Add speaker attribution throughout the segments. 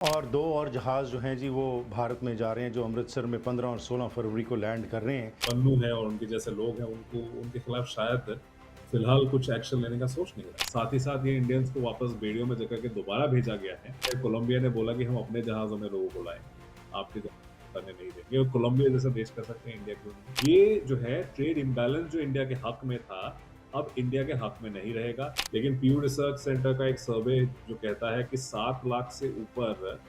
Speaker 1: और 2 और जहाज़ जो हैं जी वो भारत में जा रहे हैं, जो अमृतसर में 15 और 16 फरवरी को लैंड कर रहे हैं।
Speaker 2: पन्नू है और उनके जैसे लोग हैं, उनको उनके खिलाफ शायद फिलहाल कुछ एक्शन लेने का सोच नहीं रहा। साथ ही साथ ये इंडियंस को वापस बेड़ियों में जकड़ के दोबारा भेजा गया है। फिर कोलंबिया ने बोला कि हम अपने जहाज़ों में लोगों को लाएँगे, आपके जहाज़ में नहीं देंगे और कोलंबिया जैसा देश कर सकते हैं, इंडिया क्यों नहीं? ये जो है ट्रेड इम्बैलेंस जो इंडिया के हक में था, अब इंडिया के हक में नहीं रहेगा। लेकिन पीयू रिसर्च सेंटर का एक सर्वे जो कहता है कि 7 लाख से ऊपर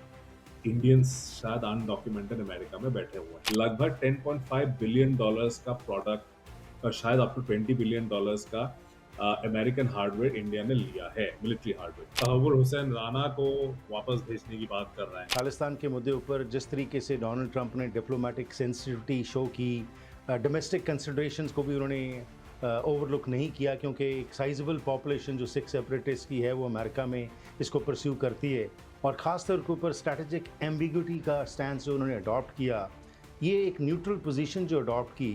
Speaker 2: इंडियंस शायद अनडॉक्यूमेंटेड अमेरिका में बैठे हुए हैं। लगभग 10.5 बिलियन डॉलर्स का प्रोडक्ट और शायद अप टू 20 बिलियन डॉलर्स का अमेरिकन हार्डवेयर इंडिया ने लिया है, मिलिट्री हार्डवेयर। तहव्वुर हुसैन राणा को वापस भेजने की बात कर रहे हैं।
Speaker 1: खालिस्तान के मुद्दे ऊपर जिस तरीके से डोनाल्ड ट्रंप ने डिप्लोमेटिक सेंसिटिविटी शो की, डोमेस्टिक कंसिडरेशंस को भी उन्होंने ओवरलुक नहीं किया, क्योंकि एक साइजेबल पॉपुलेशन जो सिख सेपरेटिस्ट की है वो अमेरिका में इसको परस्यू करती है, और ख़ास तौर के ऊपर स्ट्रैटेजिक एम्बिग्यूटी का स्टैंड जो उन्होंने अडॉप्ट किया, ये एक न्यूट्रल पोजीशन जो अडॉप्ट की।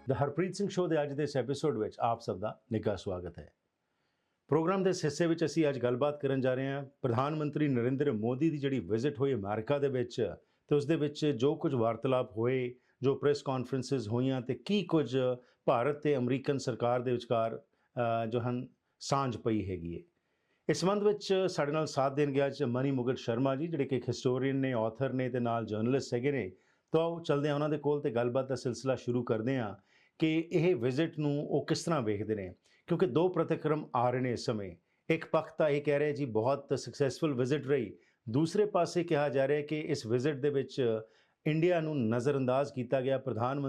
Speaker 1: द हरप्रीत ਸਿੰਘ ਸ਼ੋ ਦੇ ਅੱਜ ਦੇ ਇਸ ਐਪੀਸੋਡ ਵਿੱਚ ਆਪ ਸਭ ਦਾ ਨਿੱਘਾ ਸਵਾਗਤ ਹੈ। ਪ੍ਰੋਗਰਾਮ ਦੇ ਇਸ ਹਿੱਸੇ ਵਿੱਚ ਅਸੀਂ ਅੱਜ ਗੱਲਬਾਤ ਕਰਨ ਜਾ ਰਹੇ ਹਾਂ ਪ੍ਰਧਾਨ ਮੰਤਰੀ ਨਰਿੰਦਰ ਮੋਦੀ ਦੀ ਜਿਹੜੀ ਵਿਜ਼ਿਟ ਹੋਈ ਅਮਰੀਕਾ ਦੇ ਵਿੱਚ, ਤੇ ਉਸ ਦੇ ਵਿੱਚ ਜੋ ਕੁਝ ਵਾਰਤਾਲਾਪ ਹੋਏ, ਜੋ ਪ੍ਰੈਸ ਕਾਨਫਰੰਸਿਸ ਹੋਈਆਂ, ਤੇ ਕੀ ਕੁਝ ਭਾਰਤ ਤੇ ਅਮਰੀਕਨ ਸਰਕਾਰ ਦੇ ਵਿਚਕਾਰ ਜੋ ਹਨ ਸਾਂਝ ਪਈ ਹੈਗੀ ਹੈ। ਇਸ ਸੰਬੰਧ ਵਿੱਚ ਸਾਡੇ ਨਾਲ ਸਾਥ ਦੇਣ ਗਿਆ ਅੱਜ ਮਨੀ ਮੁਗਲ ਸ਼ਰਮਾ ਜੀ, ਜਿਹੜੇ ਕਿ ਇੱਕ ਹਿਸਟੋਰੀਅਨ ਨੇ, ਆਥਰ ਨੇ ਤੇ ਨਾਲ ਜਰਨਲਿਸਟ ਹੈਗੇ ਨੇ। ਤਾਂ ਆਓ ਚੱਲਦੇ ਹਾਂ ਉਹਨਾਂ ਦੇ ਕੋਲ ਤੇ ਗੱਲਬਾਤ ਦਾ ਸਿਲਸਿਲਾ ਸ਼ੁਰੂ ਕਰਦੇ ਹਾਂ ਕਿ ਇਹ ਵਿਜ਼ਿਟ ਨੂੰ ਉਹ ਕਿਸ ਤਰ੍ਹਾਂ ਵੇਖਦੇ ਨੇ, ਕਿਉਂਕਿ ਦੋ ਪ੍ਰਤੀਕਰਮ ਆ ਰਹੇ ਨੇ ਇਸ ਸਮੇਂ। ਇੱਕ ਪੱਖ ਤਾਂ ਇਹ ਕਹਿ ਰਿਹਾ ਜੀ ਬਹੁਤ ਸਕਸੈਸਫੁਲ ਵਿਜ਼ਿਟ ਰਹੀ, ਦੂਸਰੇ ਪਾਸੇ ਕਿਹਾ ਜਾ ਰਿਹਾ ਕਿ ਇਸ ਵਿਜ਼ਿਟ ਦੇ ਵਿੱਚ ਇੰਡੀਆ ਨੂੰ ਨਜ਼ਰਅੰਦਾਜ਼ ਕੀਤਾ ਗਿਆ। ਪ੍ਰਧਾਨ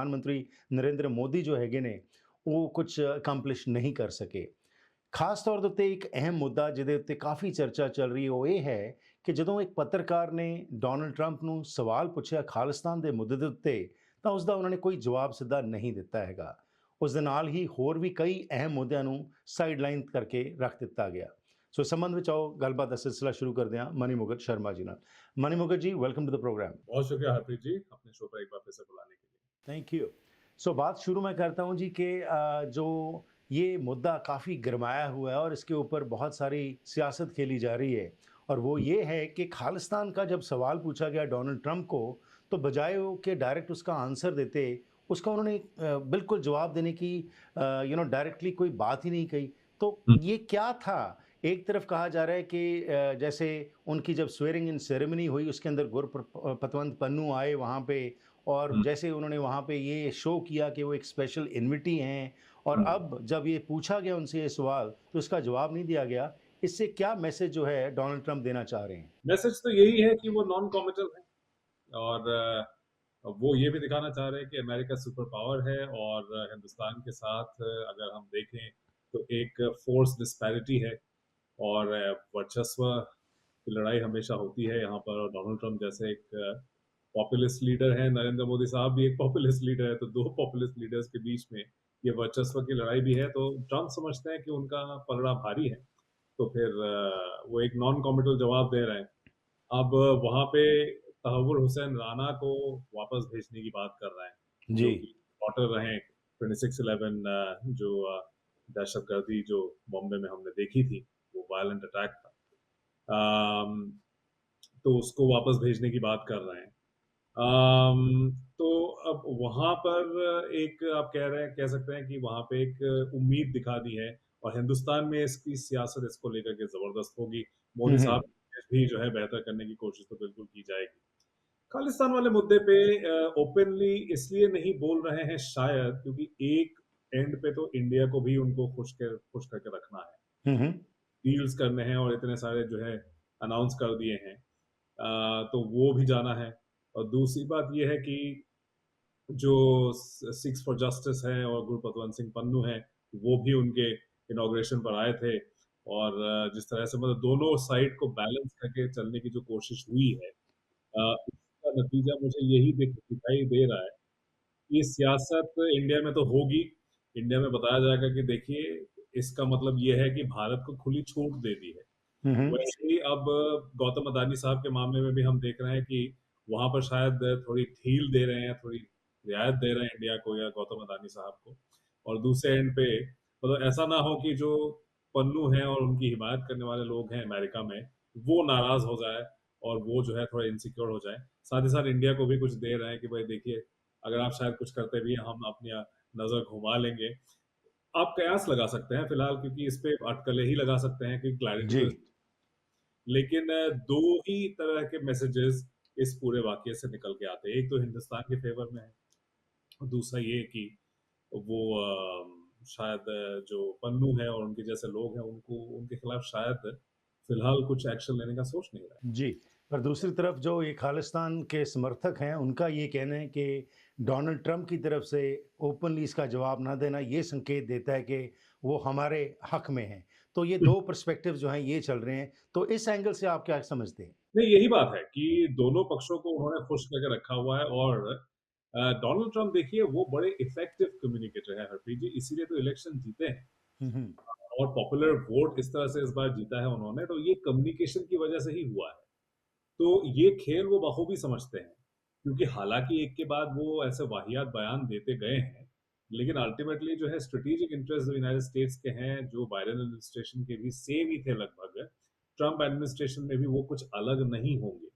Speaker 1: ਮੰਤਰੀ ਨਰਿੰਦਰ ਮੋਦੀ ਜੋ ਹੈਗੇ ਨੇ ਉਹ ਕੁਝ ਅਕੰਪਲਿਸ਼ ਨਹੀਂ ਕਰ ਸਕੇ। ਖਾਸ ਤੌਰ ਦੇ ਉੱਤੇ ਇੱਕ ਅਹਿਮ ਮੁੱਦਾ ਜਿਹਦੇ ਉੱਤੇ ਕਾਫੀ ਚਰਚਾ ਚੱਲ ਰਹੀ ਹੈ ਉਹ ਇਹ ਹੈ ਕਿ ਜਦੋਂ ਇੱਕ ਪੱਤਰਕਾਰ ਨੇ ਡੋਨਲਡ ਟਰੰਪ ਨੂੰ ਸਵਾਲ ਪੁੱਛਿਆ ਖਾਲਿਸਤਾਨ ਦੇ ਮੁੱਦੇ ਦੇ ਉੱਤੇ, ਤਾਂ ਉਸ ਦਾ ਉਹਨਾਂ ਨੇ ਕੋਈ ਜਵਾਬ ਸਿੱਧਾ ਨਹੀਂ ਦਿੱਤਾ ਹੈਗਾ। ਉਸ ਦੇ ਨਾਲ ਹੀ ਹੋਰ ਵੀ ਕਈ ਅਹਿਮ ਮੁੱਦਿਆਂ ਨੂੰ ਸਾਈਡਲਾਈਨ ਕਰਕੇ ਰੱਖ ਦਿੱਤਾ ਗਿਆ। ਸੋ ਇਸ ਸੰਬੰਧ ਵਿੱਚ ਆਓ ਗੱਲਬਾਤ ਦਾ ਸਿਲਸਿਲਾ ਸ਼ੁਰੂ ਕਰਦੇ ਹਾਂ ਮਨੀ ਮੁਕਤ शर्मा जी ਨਾਲ। मनी मुकुट जी, वेलकम टू द प्रोग्राम।
Speaker 2: बहुत शुक्रिया हरप्रीत जी, अपने शो पर एक बार फिर से बुलाने के लिए।
Speaker 1: Thank you. सो बात शुरू मैं करता हूँ जी कि जो ये मुद्दा काफ़ी गरमाया हुआ है और इसके ऊपर बहुत सारी सियासत खेली जा रही है, और वो ये है कि खालिस्तान का जब सवाल पूछा गया डोनाल्ड ट्रंप को, तो बजाय वो कि डायरेक्ट उसका आंसर देते, उसका उन्होंने बिल्कुल जवाब देने की डायरेक्टली कोई बात ही नहीं कही। तो ये क्या था? एक तरफ कहा जा रहा है कि जैसे उनकी जब स्वेरिंग इन सेरेमनी हुई उसके अंदर पतवंत पन्नू आए वहाँ पे, और जैसे उन्होंने वहाँ पे ये शो किया कि वो एक स्पेशल इन्विटी हैं, और अब जब ये पूछा गया उनसे ये सवाल तो इसका जवाब नहीं दिया गया। इससे क्या मैसेज जो है डोनाल्ड ट्रंप देना चाह रहे हैं?
Speaker 2: मैसेज तो यही है कि वो नॉन कॉमिटल है और वो ये भी दिखाना चाह रहे हैं कि अमेरिका सुपर पावर है और हिंदुस्तान के साथ अगर हम देखें तो एक फोर्स डिस्पैरिटी है और वर्चस्व की लड़ाई हमेशा होती है यहाँ पर। और डोनाल्ड ट्रंप जैसे एक पॉपुलिस्ट लीडर है, नरेंद्र मोदी साहब भी एक पॉपुलिस्ट लीडर है, तो दो पॉपुलिस्ट लीडर्स के बीच में ये वर्चस्व की लड़ाई भी है। तो ट्रंप समझते हैं कि उनका पलड़ा भारी है, तो फिर वो एक नॉन कॉमिटल जवाब दे रहे हैं। अब वहाँ पे तहव्वुर हुसैन राणा को वापस भेजने की बात कर रहे हैं,
Speaker 1: जी।
Speaker 2: जो कि डॉटर रहे 26/11 जो दहशतगर्दी जो बॉम्बे में हमने देखी थी, वो वायलेंट अटैक था। तो उसको वापस भेजने की बात कर रहे हैं। तो अब वहाँ पर एक आप कह सकते हैं कि वहाँ पे एक उम्मीद दिखा दी है और हिंदुस्तान में इसकी सियासत इसको लेकर के ज़बरदस्त होगी। मोदी साहब भी जो है बेहतर करने की कोशिश तो बिल्कुल की जाएगी। खालिस्तान वाले मुद्दे पे ओपनली इसलिए नहीं बोल रहे हैं शायद क्योंकि एक एंड पे तो इंडिया को भी उनको खुश करके रखना है,
Speaker 1: हम्म।
Speaker 2: डील्स करने हैं और इतने सारे जो है अनाउंस कर दिए हैं। तो वो भी जाना है। और दूसरी बात ये है कि जो सिक्स फॉर जस्टिस है और गुरपतवंत सिंह पन्नू है, वो भी उनके इनॉग्रेशन पर आए थे और जिस तरह से मतलब दोनों साइड को बैलेंस करके चलने की जो कोशिश हुई है, इसका नतीजा मुझे यही दिखाई दे रहा है कि सियासत इंडिया में तो होगी। इंडिया में बताया जाएगा कि देखिए इसका मतलब ये है कि भारत को खुली छूट दे दी है।
Speaker 1: हम्म।
Speaker 2: वैसे ही अब गौतम अदानी साहब के मामले में भी हम देख रहे हैं कि वहाँ पर शायद थोड़ी ढील दे रहे हैं, थोड़ी रियायत दे रहे हैं इंडिया को या गौतम अदानी साहब को। और दूसरे एंड पे मतलब ऐसा ना हो कि जो पन्नू हैं और उनकी हिमायत करने वाले लोग हैं अमेरिका में, वो नाराज हो जाए और वो जो है थोड़ा इनसिक्योर हो जाए। साथ ही साथ इंडिया को भी कुछ दे रहे हैं कि भाई देखिए, अगर आप शायद कुछ करते भी हैं, हम अपनी नजर घुमा लेंगे। आप कयास लगा सकते हैं फिलहाल, क्योंकि इस पे अटकलें ही लगा सकते हैं कि क्लैरिटी
Speaker 1: जी।
Speaker 2: तो, लेकिन दो ही तरह के मैसेजेस इस पूरे वाकये से निकल के आते हैं। एक तो हिंदुस्तान के फेवर में है, और दूसरा ये कि वो शायद जो पन्नू है और उनके जैसे लोग हैं, उनको उनके खिलाफ शायद फिलहाल कुछ एक्शन लेने का सोच नहीं रहा
Speaker 1: जी, पर दूसरी तरफ जो ये खालिस्तान के समर्थक हैं, उनका ये कहना है कि डोनाल्ड ट्रंप की तरफ से ओपनली इसका जवाब ना देना, ये संकेत देता है कि वो हमारे हक में हैं। तो ये
Speaker 2: है।
Speaker 1: 2 पर्सपेक्टिव जो हैं, ये चल रहे हैं। तो इस एंगल से आप क्या समझते हैं?
Speaker 2: नहीं, यही बात है कि दोनों पक्षों को उन्होंने खुश करके रखा हुआ है, और डोनाल्ड ट्रंप देखिए वो बड़े इफेक्टिव कम्युनिकेटर है हरप्रीत जी, इसीलिए तो इलेक्शन जीते हैं।
Speaker 1: हुँ, हुँ।
Speaker 2: और पॉपुलर वोट इस तरह से इस बार जीता है उन्होंने, तो ये कम्युनिकेशन की वजह से ही हुआ है। तो ये खेल वो बखूबी समझते हैं, क्योंकि हालांकि एक के बाद वो ऐसे वाहियात बयान देते गए हैं, लेकिन अल्टीमेटली जो है स्ट्रेटेजिक इंटरेस्ट जो यूनाइटेड स्टेट्स के हैं, जो बाइडेन एडमिनिस्ट्रेशन के भी सेम ही थे लगभग, ट्रंप एडमिनिस्ट्रेशन में भी वो कुछ अलग नहीं होंगे।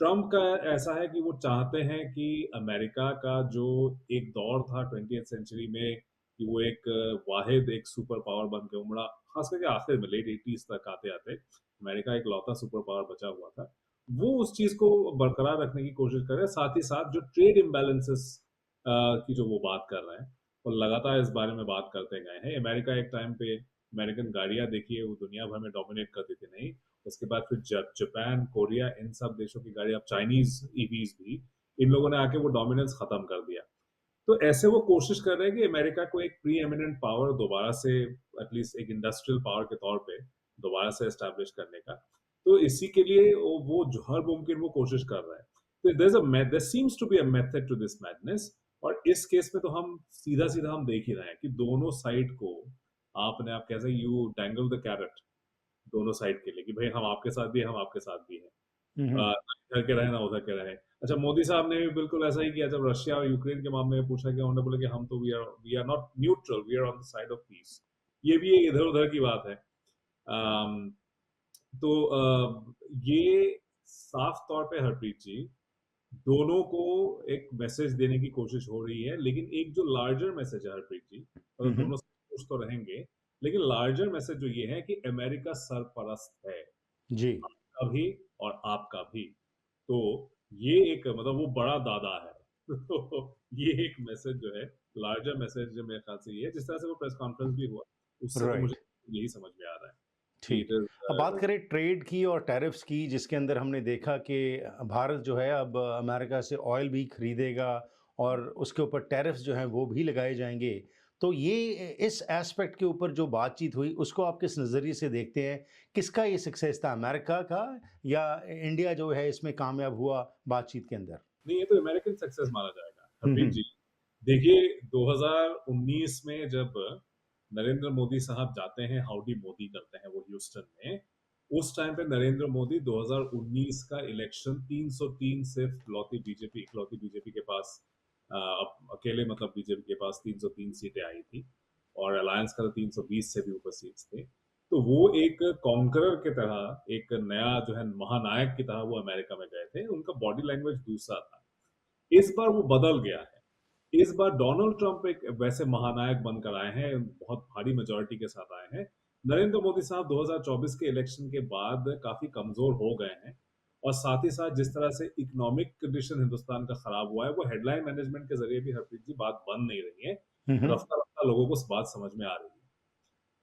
Speaker 2: ट्रंप का ऐसा है कि वो चाहते हैं कि अमेरिका का जो एक दौर था 20th सेंचुरी में, कि वो एक वाहिद एक सुपर पावर बन के उमड़ा, खास करके आखिर में लेट 80s तक आते आते अमेरिका एक लौता सुपर पावर बचा हुआ था, वो उस चीज को बरकरार रखने की कोशिश कर रहे हैं। साथ ही साथ जो ट्रेड इम्बैलेंसेस की जो वो बात कर रहे हैं, वो लगातार इस बारे में बात करते गए हैं। अमेरिका एक टाइम पे, अमेरिकन गाड़ियां देखिए वो दुनिया भर में डोमिनेट करती थी, नहीं, उसके बाद फिर जापान, कोरिया, इन सब देशों की गाड़ी, अब चाइनीज ईवीज भी, इन लोगों ने आके वो डोमिनेंस खत्म कर दिया। तो ऐसे वो कोशिश कर रहे हैं कि अमेरिका को एक प्री एमिनेंट पावर दोबारा से, एटलीस्ट एक इंडस्ट्रियल पावर के तौर पे दोबारा से एस्टैब्लिश करने का। तो इसी के लिए वो जो हर मुमकिन वो कोशिश कर रहा है। तो there seems to be a method to this madness. और इस केस में तो हम सीधा सीधा हम देख ही रहे हैं कि दोनों साइड को आपने, आप कैसे यू डैंगल द कैरेट दोनों साइड के लिए, कि भाई हम आपके साथ भी हैं, हम आपके साथ भी हैं।
Speaker 1: हुँ, हुँ।
Speaker 2: ना इधर के रहे ना उधर के रहे। अच्छा, मोदी साहब ने भी बिल्कुल ऐसा ही किया जब रशिया और यूक्रेन के मामले में पूछा गया, उन्होंने बोला कि हम तो we are not neutral, we are on the side of peace. ये भी एक इधर उधर की बात है। अम, तो ये साफ तौर पे हरप्रीत जी, दोनों को एक मैसेज देने की कोशिश हो रही है, लेकिन एक जो लार्जर मैसेज है हरप्रीत जी,
Speaker 1: हुँ,
Speaker 2: मतलब
Speaker 1: हुँ।
Speaker 2: दोनों खुश तो रहेंगे, लेकिन लार्जर मैसेज जो ये है कि अमेरिका सरपरस्त है,
Speaker 1: जी।
Speaker 2: आपका भी और आपका भी। तो ये एक मतलब वो बड़ा दादा है। तो ये एक मैसेज जो है, लार्जर मैसेज जो मेरे ख्याल से ये है, जिस तरह से वो प्रेस कॉन्फ्रेंस भी हुआ, उससे तो मुझे
Speaker 1: राइट।
Speaker 2: यही समझ में आ रहा है कि
Speaker 1: ठीक।
Speaker 2: इट इज
Speaker 1: अब बात करें ट्रेड की और टैरिफ्स की, जिसके अंदर हमने देखा कि भारत जो है अब अमेरिका से ऑयल भी खरीदेगा और उसके ऊपर टैरिफ्स जो हैं वो भी लगाए जाएँगे। तो ये इस एस्पेक्ट के ऊपर जो बातचीत हुई, उसको आप किस नज़रिए से देखते हैं? किसका ये सक्सेस था, अमेरिका का या इंडिया जो है इसमें कामयाब हुआ बातचीत के अंदर?
Speaker 2: नहीं, ये तो अमेरिकन सक्सेस माना जाएगा
Speaker 1: हुँ,
Speaker 2: हरप्रीत
Speaker 1: हुँ।
Speaker 2: जी। देखिए 2019 में जब नरेंद्र मोदी साहब जाते हैं, हाउडी मोदी करते हैं वो ह्यूस्टन में, उस टाइम पे नरेंद्र मोदी 2019 का इलेक्शन 303 से इकलौती बीजेपी के पास, अकेले मतलब बीजेपी के पास 303 सीटें आई थी, और अलायंस का तो 320 से भी ऊपर सीट्स थे। तो वो एक कॉन्करर की तरह, एक नया जो है महानायक की तरह वो अमेरिका में गए थे। उनका बॉडी लैंग्वेज दूसरा था। इस बार वो बदल गया है। इस बार डोनाल्ड ट्रंप एक वैसे महानायक बनकर आए हैं, बहुत भारी मेजॉरिटी के साथ आए हैं। नरेंद्र मोदी साहब 2024 के इलेक्शन के बाद काफी कमजोर हो गए हैं, और साथ ही साथ जिस तरह से इकोनॉमिक कंडीशन हिंदुस्तान का खराब हुआ है, वो हेडलाइन मैनेजमेंट के जरिए भी हरप्रीत जी बात बन नहीं रही है।
Speaker 1: हुँ, हुँ।
Speaker 2: रफ्ता रफ्ता लोगों को बात समझ में आ रही है।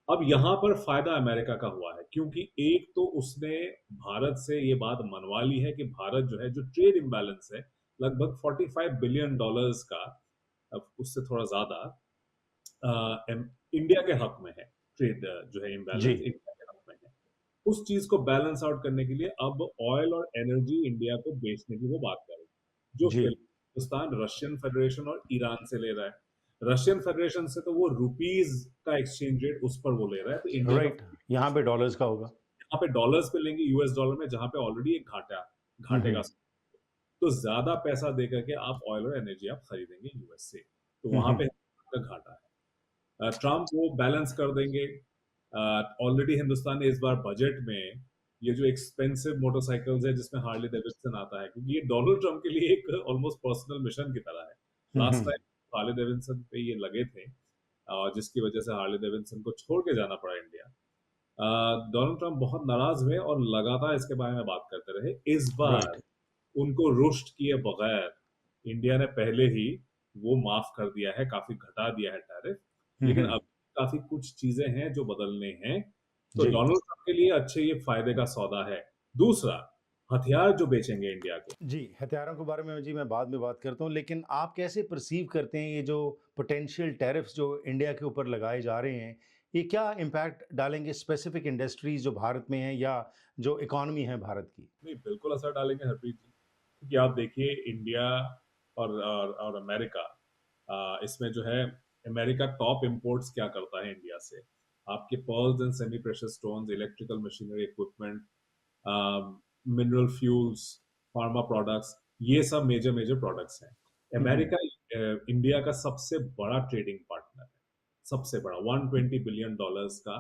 Speaker 2: अब यहाँ पर फायदा अमेरिका का हुआ है, क्योंकि एक तो उसने भारत से ये बात मनवा ली है कि भारत जो है, जो ट्रेड इम्बैलेंस है लगभग $45 बिलियन का, अब उससे थोड़ा ज्यादा इंडिया के हक में है। ट्रेड जो है
Speaker 1: जी।
Speaker 2: इम्बैलेंस इंडिया के हक में है। उस चीज को बैलेंस आउट करने के लिए अब ऑयल और एनर्जी इंडिया को बेचने की वो बात कर रही है, जो
Speaker 1: जी।
Speaker 2: हिंदुस्तान रशियन फेडरेशन और ईरान से ले रहा है। रशियन फेडरेशन से तो वो रुपीज का एक्सचेंज रेट उस पर वो ले रहा है, तो इंडिया का
Speaker 1: राइट। यहाँ पे डॉलर्स का होगा।
Speaker 2: यहाँ पे डॉलर्स पे लेंगे, यूएस डॉलर में, जहां पे ऑलरेडी एक
Speaker 1: हुँ,
Speaker 2: घाटे का,
Speaker 1: हुँ।
Speaker 2: तो ज्यादा पैसा दे करके आप ऑयल और एनर्जी आप खरीदेंगे यूएस से, तो
Speaker 1: हुँ,
Speaker 2: वहां
Speaker 1: हुँ।
Speaker 2: पे का घाटा है। ट्रम्प वो बैलेंस कर देंगे। ऑलरेडी हिंदुस्तान ने इस बार बजट में ये जो एक्सपेंसिव मोटरसाइकिल्स है जिसमें हार्ले डेविडसन आता है, क्योंकि ये डोनाल्ड ट्रम्प के लिए एक ऑलमोस्ट पर्सनल मिशन की तरह है। लास्ट
Speaker 1: हम्म।
Speaker 2: टाइम हार्ले डेविडसन पे ये लगे थे, जिसकी वजह से हार्ले डेविडसन को छोड़ के जाना पड़ा इंडिया। डोनाल्ड ट्रम्प बहुत नाराज हुए और लगातार इसके बारे में बात करते रहे। इस बार
Speaker 1: राइट।
Speaker 2: उनको रुष्ट किए बगैर इंडिया ने पहले ही वो माफ कर दिया है, काफी घटा दिया है टैरिफ। लेकिन
Speaker 1: हम्म।
Speaker 2: अब काफी कुछ चीजें हैं जो बदलने हैं, तो
Speaker 1: जी
Speaker 2: डोनाल्ड ट्रम्प के लिए अच्छे ये फायदे का सौदा है। दूसरा, हथियार जो बेचेंगे इंडिया को।
Speaker 1: जी, हथियारों के बारे में जी मैं बाद में बात करता हूँ, लेकिन आप कैसे परसीव करते हैं ये जो पोटेंशियल टैरिफ्स जो इंडिया के ऊपर लगाए जा रहे हैं, ये क्या इम्पैक्ट डालेंगे स्पेसिफिक इंडस्ट्रीज जो भारत में हैं या जो इकोनॉमी है भारत की?
Speaker 2: नहीं, बिल्कुल असर डालेंगे हरप्रीत जी, क्योंकि आप देखिए इंडिया और अमेरिका, इसमें जो है अमेरिका टॉप इंपोर्ट्स क्या करता है इंडिया से। आपके pearls and semi precious stones, electrical machinery equipment, mineral fuels, pharma products, ये सब मेजर मेजर प्रोडक्ट्स हैं।
Speaker 1: हम्म।
Speaker 2: अमेरिका इंडिया का सबसे बड़ा ट्रेडिंग पार्टनर है, सबसे बड़ा। $120 बिलियन का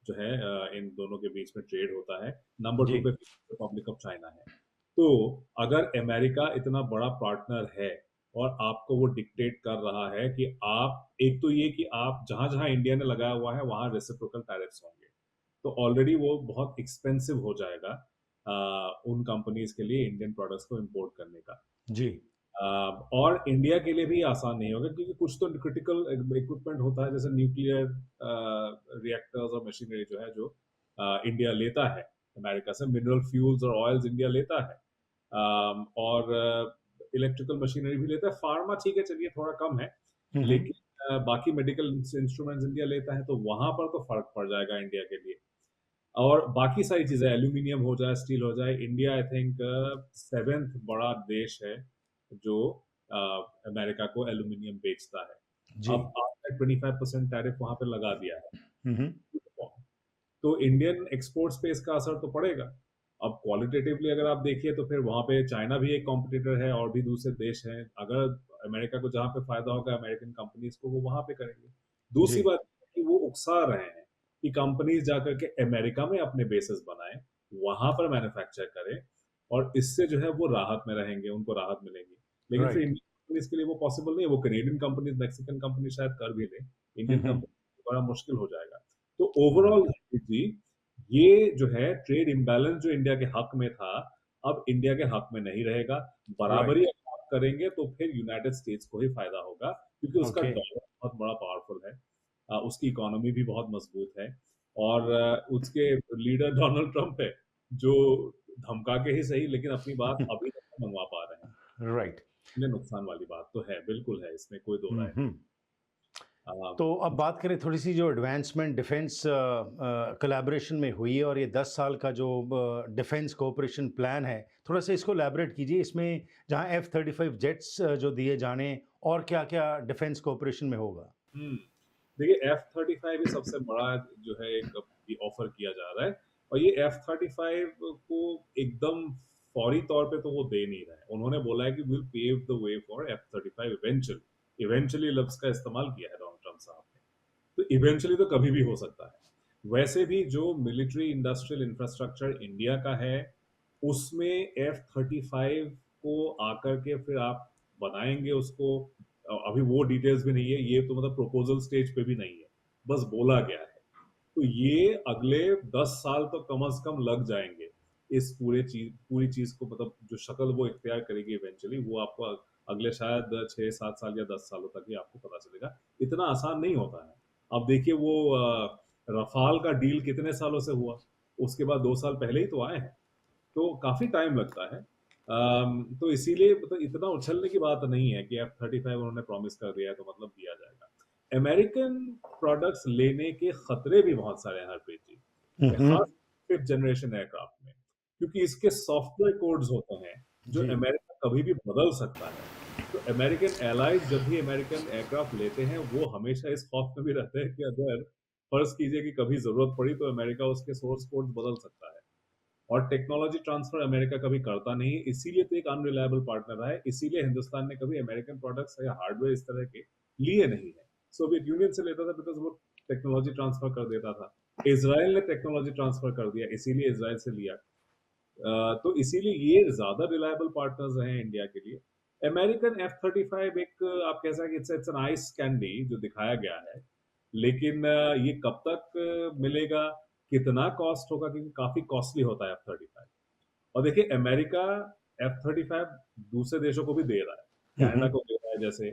Speaker 2: जो है इन दोनों के बीच में ट्रेड होता है। नंबर
Speaker 1: जी।
Speaker 2: 2 पे रिपब्लिक ऑफ चाइना है। तो अगर अमेरिका इतना बड़ा पार्टनर है और आपको वो डिक्टेट कर रहा है कि आप, एक तो ये कि आप जहां जहां इंडिया ने लगाया हुआ है वहां रेसिप्रोकल टैरिफ्स होंगे, तो ऑलरेडी वो बहुत एक्सपेंसिव हो जाएगा उन कंपनीज के लिए इंडियन प्रोडक्ट्स को इंपोर्ट करने का।
Speaker 1: जी।
Speaker 2: और इंडिया के लिए भी आसान नहीं होगा, क्योंकि कुछ तो क्रिटिकल इक्विपमेंट होता है, जैसे न्यूक्लियर रिएक्टर्स और मशीनरी जो है, जो इंडिया लेता है अमेरिका से। मिनरल फ्यूल्स और ऑयल्स इंडिया लेता है, और इलेक्ट्रिकल मशीनरी भी लेता है। फार्मा ठीक है, चलिए थोड़ा कम है,
Speaker 1: हम्म।
Speaker 2: लेकिन बाकी मेडिकल इंस्ट्रूमेंट्स इंडिया लेता है, तो वहां पर तो फर्क पड़ जाएगा इंडिया के लिए। और बाकी सारी चीजें, एल्यूमिनियम हो जाए, स्टील हो जाए, इंडिया आई थिंक 7th बड़ा देश है जो अमेरिका को एल्यूमिनियम बेचता है।
Speaker 1: जी।
Speaker 2: अब आपने 25% टैरिफ वहां पे लगा दिया है,
Speaker 1: हम्म।
Speaker 2: तो इंडियन एक्सपोर्ट्स पे इसका असर तो पड़ेगा। अब क्वालिटेटिवली अगर आप देखिए तो फिर वहां पे चाइना भी एक कॉम्पिटिटर है और भी दूसरे देश हैं। अगर अमेरिका को जहां पे फायदा होगा अमेरिकन कंपनीज को, वो वहां पे करेंगे।
Speaker 1: जी।
Speaker 2: दूसरी बात कि वो उकसा रहे हैं कि कंपनीज जाकर के अमेरिका में अपने बेसेस बनाएं, वहां पर मैन्युफैक्चर करें, और इससे जो है वो राहत में रहेंगे, उनको राहत मिलेगी। लेकिन फिर
Speaker 1: राइट।
Speaker 2: इंडियन कंपनीज के लिए वो पॉसिबल नहीं है। वो कनेडियन कंपनीज, मैक्सिकन कंपनी शायद कर भी ले, इंडियन
Speaker 1: हम्म।
Speaker 2: कंपनी बड़ा मुश्किल हो जाएगा। तो ओवरऑल जी, ये जो है ट्रेड इम्बैलेंस जो इंडिया के हक में था, अब इंडिया के हक में नहीं रहेगा। बराबरी
Speaker 1: राइट।
Speaker 2: अगर आप करेंगे तो फिर यूनाइटेड स्टेट्स को ही फायदा होगा, क्योंकि उसका
Speaker 1: ओके।
Speaker 2: डॉलर बहुत बड़ा पावरफुल है, उसकी इकोनॉमी भी बहुत मजबूत है, और उसके लीडर डोनाल्ड ट्रंप है, जो धमका के ही सही लेकिन अपनी बात अभी तक मनवा पा रहे हैं।
Speaker 1: राइट।
Speaker 2: इसमें नुकसान वाली बात तो है, बिल्कुल है, इसमें कोई दो राय
Speaker 1: हम्म।
Speaker 2: नहीं।
Speaker 1: तो अब बात करें थोड़ी सी जो एडवांसमेंट डिफेंस कोलैबोरेशन में हुई है और ये 10 साल का जो डिफेंस कोऑपरेशन प्लान है, थोड़ा सा इसको एलैबोरेट कीजिए। इसमें जहां F-35 जेट्स जो दिए जाने, और क्या क्या डिफेंस कोऑपरेशन में होगा?
Speaker 2: हम्म, देखिए F-35 ही सबसे बड़ा जो है एक ऑफर किया जा रहा है, और ये F-35 को एकदम फौरी तौर पे तो वो दे नहीं रहा है। उन्होंने बोला है कि will pave the way for F-35 eventually. Eventually लफ्ज का इस्तेमाल किया है डोनाल्ड ट्रम्प साहब ने, तो इवेंचुअली तो कभी भी हो सकता है। वैसे भी जो मिलिट्री इंडस्ट्रियल इंफ्रास्ट्रक्चर इंडिया का है, उसमें F-35 को आकर के फिर आप बनाएंगे उसको, अभी वो डिटेल्स भी नहीं है, ये तो मतलब प्रपोजल स्टेज पे भी नहीं है, बस बोला गया है। तो ये अगले 10 साल तो कम से कम लग जाएंगे इस पूरी चीज को, मतलब जो शक्ल वो इख्तियार करेगी इवेंचुअली, वो आपको अगले शायद 6-7 साल या 10 सालों तक ही आपको पता चलेगा। इतना आसान नहीं होता है। अब देखिए वो रफाल का डील कितने सालों से हुआ, उसके बाद 2 साल पहले ही तो आए हैं, तो काफी टाइम लगता है। तो इसीलिए मतलब इतना उछलने की बात नहीं है कि F-35 उन्होंने प्रॉमिस कर दिया है तो मतलब दिया जाएगा। अमेरिकन प्रोडक्ट्स लेने के खतरे भी बहुत सारे हैं हरप्रीत जी,
Speaker 1: हम्म।
Speaker 2: खास 5th जनरेशन एयरक्राफ्ट में, क्योंकि इसके सॉफ्टवेयर कोड्स होते हैं जो
Speaker 1: जी।
Speaker 2: अमेरिका कभी भी बदल सकता है। तो अमेरिकन एलाइज जब भी अमेरिकन एयरक्राफ्ट लेते हैं, वो हमेशा इस खौफ में भी रहते हैं कि अगर फर्ज कीजिए कि कभी जरूरत पड़ी तो अमेरिका उसके सोर्स कोड बदल सकता है। और टेक्नोलॉजी ट्रांसफर अमेरिका कभी करता नहीं है, इसीलिए तो एक अनरिलायबल पार्टनर रहा है। इसीलिए हिंदुस्तान ने कभी अमेरिकन प्रोडक्ट्स या हार्डवेयर इस तरह के लिए नहीं है। सोवियत यूनियन से लेता था बिकॉज वो टेक्नोलॉजी ट्रांसफर कर देता था। इजराइल ने टेक्नोलॉजी ट्रांसफर कर दिया, इसीलिए इजराइल से लिया। तो इसीलिए ये ज्यादा रिलायबल पार्टनर्स हैं इंडिया के लिए। अमेरिकन F-35 एक आप कह सकते हैं इट्स एन आइस कैंडी जो दिखाया गया है, लेकिन ये कब तक मिलेगा, कितना कॉस्ट होगा, क्योंकि काफी कॉस्टली होता है F-35। और देखिए अमेरिका F-35 दूसरे देशों को भी दे रहा है, कनाडा को दे रहा है, जैसे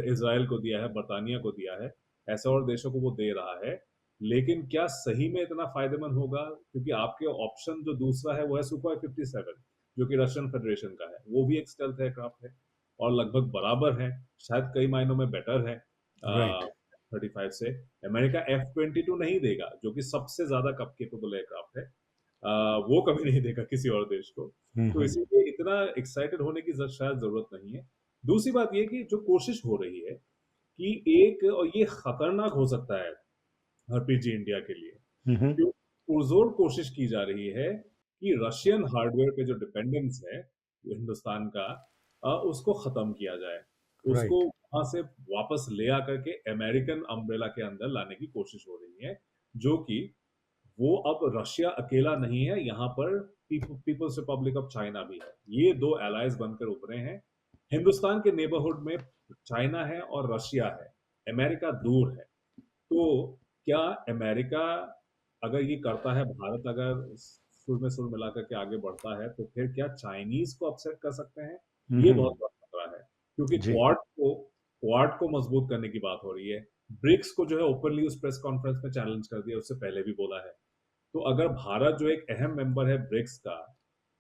Speaker 2: इजराइल को दिया है, बर्तानिया को दिया है, ऐसे और देशों को वो दे रहा है। लेकिन क्या सही में इतना फायदेमंद होगा, क्योंकि आपके ऑप्शन जो दूसरा है वो है सुखोई 57 जो कि रशियन फेडरेशन का है, वो भी एक स्टेल्थ एयरक्राफ्ट है और लगभग बराबर है, शायद कई मायनों में बेटर है
Speaker 1: राइट।
Speaker 2: 35 से। अमेरिका F-22 नहीं देगा जो कि सबसे ज्यादा कप केपेबल एयरक्राफ्ट है, वो कभी नहीं देगा किसी और देश को। तो इसीलिए इतना एक्साइटेड होने की शायद जरूरत नहीं है। दूसरी बात ये कि जो कोशिश हो रही है कि एक, और ये खतरनाक हो सकता है हरप्रीत जी इंडिया के लिए,
Speaker 1: हम्म।
Speaker 2: जो पुरजोर कोशिश की जा रही है कि रशियन हार्डवेयर पे जो डिपेंडेंस है हिंदुस्तान का, उसको खत्म किया जाए, उसको
Speaker 1: राइट।
Speaker 2: वहां से वापस ले आकर के अमेरिकन अम्ब्रेला के अंदर लाने की कोशिश हो रही है, जो कि वो अब रशिया अकेला नहीं है, यहाँ पर पीपल्स रिपब्लिक ऑफ चाइना भी है, ये दो एलाइज बनकर उभरे हैं। हिंदुस्तान के नेबरहुड में चाइना है और रशिया है, अमेरिका दूर है। तो क्या अमेरिका अगर ये करता है, भारत अगर सुर में सुर मिला करके आगे बढ़ता है, तो फिर क्या चाइनीज को अपसेट कर सकते हैं, ये बहुत बड़ा खतरा है। क्योंकि
Speaker 1: जी।
Speaker 2: क्वाड को मजबूत करने की बात हो रही है, ब्रिक्स को जो है ओपनली उस प्रेस कॉन्फ्रेंस में चैलेंज कर दिया, उससे पहले भी बोला है। तो अगर भारत जो एक अहम मेंबर है ब्रिक्स का,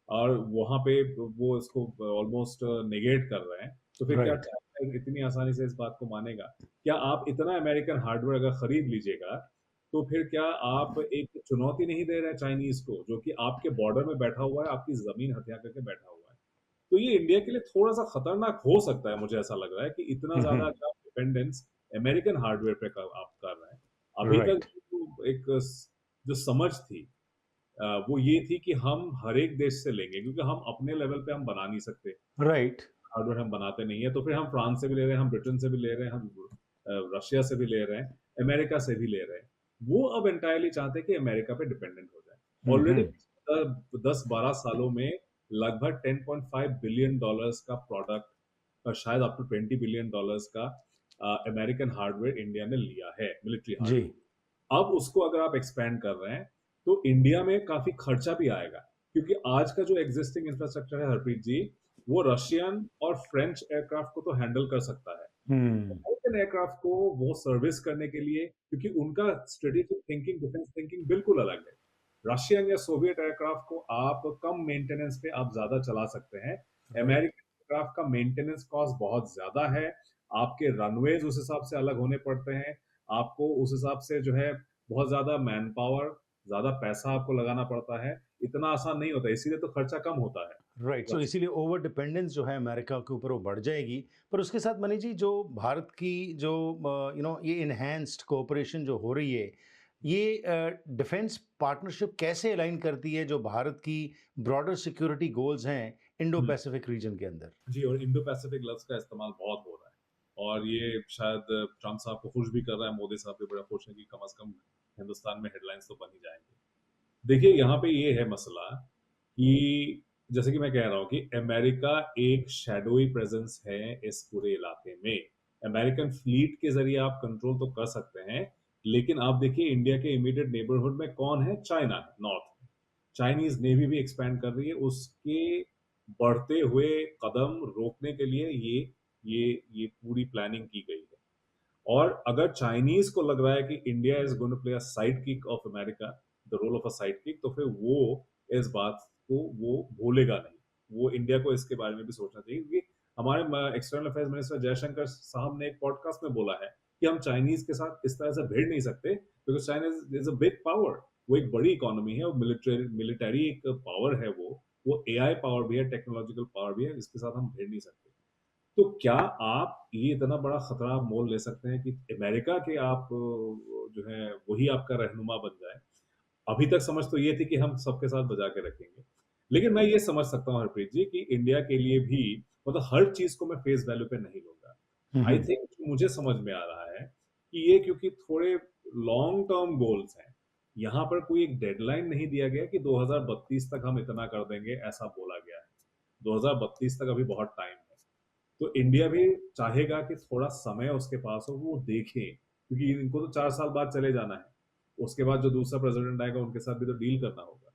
Speaker 2: और वहां पे वो इसको ऑलमोस्ट नेगेट कर रहे हैं, तो फिर क्या
Speaker 1: राइट।
Speaker 2: चाइना इतनी आसानी से इस बात को मानेगा? क्या आप इतना अमेरिकन हार्डवेयर अगर खरीद लीजिएगा, तो फिर क्या आप एक चुनौती नहीं दे रहे हैं चाइनीज को, जो कि आपके बॉर्डर में बैठा हुआ है, आपकी जमीन हथिया करके बैठा हुआ है? तो ये इंडिया के लिए थोड़ा सा खतरनाक हो सकता है, मुझे ऐसा लग रहा है कि इतना ज्यादा अगर आप डिपेंडेंस अमेरिकन हार्डवेयर पे आप कर रहे हैं। अभी तक
Speaker 1: राइट।
Speaker 2: एक जो समझ थी, वो ये थी कि हम हर एक देश से लेंगे, क्योंकि हम अपने लेवल पे हम बना नहीं सकते,
Speaker 1: राइट।
Speaker 2: हार्डवेयर हम बनाते नहीं है, तो फिर हम फ्रांस से भी ले रहे हैं, हम ब्रिटेन से भी ले रहे हैं, हम रशिया से भी ले रहे हैं, अमेरिका से भी ले रहे हैं। वो अब एंटायरली चाहते हैं कि अमेरिका पे डिपेंडेंट हो जाए। ऑलरेडी 10-12 सालों में लगभग $10.5 बिलियन का प्रोडक्ट, और शायद अप टू $20 बिलियन का अमेरिकन हार्डवेयर इंडिया ने लिया है, मिलिट्री
Speaker 1: जी।
Speaker 2: हार्डवेयर। अब उसको अगर आप एक्सपेंड कर रहे हैं, तो इंडिया में काफी खर्चा भी आएगा, क्योंकि आज का जो एग्जिस्टिंग इंफ्रास्ट्रक्चर है हरप्रीत जी, वो रशियन और फ्रेंच एयरक्राफ्ट को तो हैंडल कर सकता है, अमेरिकन एयरक्राफ्ट को वो सर्विस करने के लिए, क्योंकि उनका स्ट्रेटेजिक थिंकिंग, डिफेंस थिंकिंग बिल्कुल अलग है। रशियन या सोवियत एयरक्राफ्ट को आप कम मेंटेनेंस पे आप ज्यादा चला सकते हैं, अमेरिकन एयरक्राफ्ट का मेंटेनेंस कॉस्ट बहुत ज्यादा है, आपके रनवेज उस हिसाब से अलग होने पड़ते हैं, आपको उस हिसाब से जो है बहुत ज्यादा मैन पावर, ज्यादा पैसा आपको लगाना पड़ता है, इतना आसान नहीं होता, इसीलिए तो खर्चा कम होता है।
Speaker 1: राइट। सो इसीलिए ओवर डिपेंडेंस जो है अमेरिका के ऊपर वो बढ़ जाएगी। पर उसके साथ मनी जी, जो भारत की जो ये इन्हेंस्ड कोऑपरेशन जो हो रही है, ये डिफेंस पार्टनरशिप कैसे अलाइन करती है जो भारत की ब्रॉडर सिक्योरिटी गोल्स हैं इंडो
Speaker 2: हम्म।
Speaker 1: पैसिफिक रीजन के अंदर?
Speaker 2: जी, और इंडो पैसिफिक लफ्ज का इस्तेमाल बहुत हो रहा है, और ये शायद ट्रम्प साहब को खुश भी कर रहा है, मोदी साहब भी बड़ा खुश है कि कम से कम हिंदुस्तान में हेडलाइंस तो बन ही जाएंगे। देखिए यहाँ पे ये है मसला कि जैसे कि मैं कह रहा हूँ कि अमेरिका एक शैडोई प्रेजेंस है इस पूरे इलाके में। अमेरिकन फ्लीट के जरिए आप कंट्रोल तो कर सकते हैं, लेकिन आप देखिए इंडिया के इमीडिएट नेबरहुड में कौन है? चाइना है, नॉर्थ में। चाइनीज नेवी भी एक्सपैंड कर रही है, उसके बढ़ते हुए कदम रोकने के लिए ये पूरी प्लानिंग की गई है। और अगर चाइनीज को लग रहा है कि India is going to play a side kick of America, the role of a side kick, तो फिर वो इस बात को वो भूलेगा नहीं, वो इंडिया को इसके बारे में भी सोचना चाहिए, क्योंकि हमारे एक्सटर्नल अफेयर्स मिनिस्टर जयशंकर साहब ने एक पॉडकास्ट में बोला है कि हम चाइनीज के साथ इस तरह से भिड़ नहीं सकते, because China is a big power, वो एक बड़ी इकोनॉमी है, और मिलिट्री एक पावर है, वो एआई पावर भी है, टेक्नोलॉजिकल पावर भी है, इसके साथ हम भिड़ नहीं सकते। तो क्या आप ये इतना बड़ा खतरा आप मोल ले सकते हैं कि अमेरिका के आप जो है वही आपका रहनुमा बन जाए? अभी तक समझ तो ये थी कि हम सबके साथ बजा के रखेंगे, लेकिन मैं ये समझ सकता हूँ हरप्रीत जी कि इंडिया के लिए भी, मतलब हर चीज को मैं फेस वैल्यू पे नहीं लूंगा। आई थिंक मुझे समझ में आ रहा है कि ये क्योंकि थोड़े लॉन्ग टर्म गोल्स हैं, यहाँ पर कोई एक डेडलाइन नहीं दिया गया कि 2032 तक हम इतना कर देंगे, ऐसा बोला गया है। 2032 तक अभी बहुत टाइम है। तो इंडिया भी चाहेगा कि थोड़ा समय उसके पास हो, वो देखे, क्योंकि इनको तो 4 साल बाद चले जाना है। उसके बाद जो दूसरा प्रेसिडेंट आएगा उनके साथ भी तो डील करना होगा।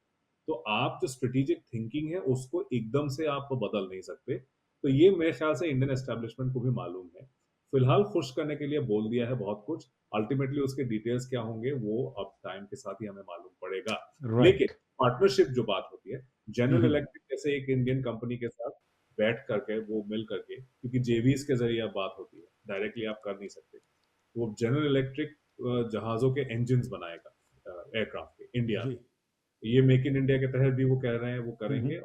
Speaker 2: तो आप जो स्ट्रेटेजिक थिंकिंग है उसको एकदम से आप बदल नहीं सकते। तो ये मेरे ख्याल से इंडियन एस्टेब्लिशमेंट को भी मालूम है। फिलहाल खुश करने के लिए बोल दिया है बहुत कुछ। अल्टीमेटली उसके डिटेल्स क्या होंगे वो अब टाइम के साथ ही हमें मालूम पड़ेगा। लेकिन
Speaker 1: राइट।
Speaker 2: पार्टनरशिप जो बात होती है, जनरल इलेक्ट्रिक जैसे एक इंडियन कंपनी के साथ बैठ करके वो मिल करके, क्योंकि जेवीज के जरिए अब बात होती है, डायरेक्टली आप कर नहीं सकते। वो जनरल इलेक्ट्रिक जहाजों के इंजन बनाएगा एयरक्राफ्ट के इंडिया
Speaker 1: जी।
Speaker 2: में। ये मेक इन इंडिया के तहत भी वो कह रहे हैं वो
Speaker 1: हम्म।
Speaker 2: करेंगे।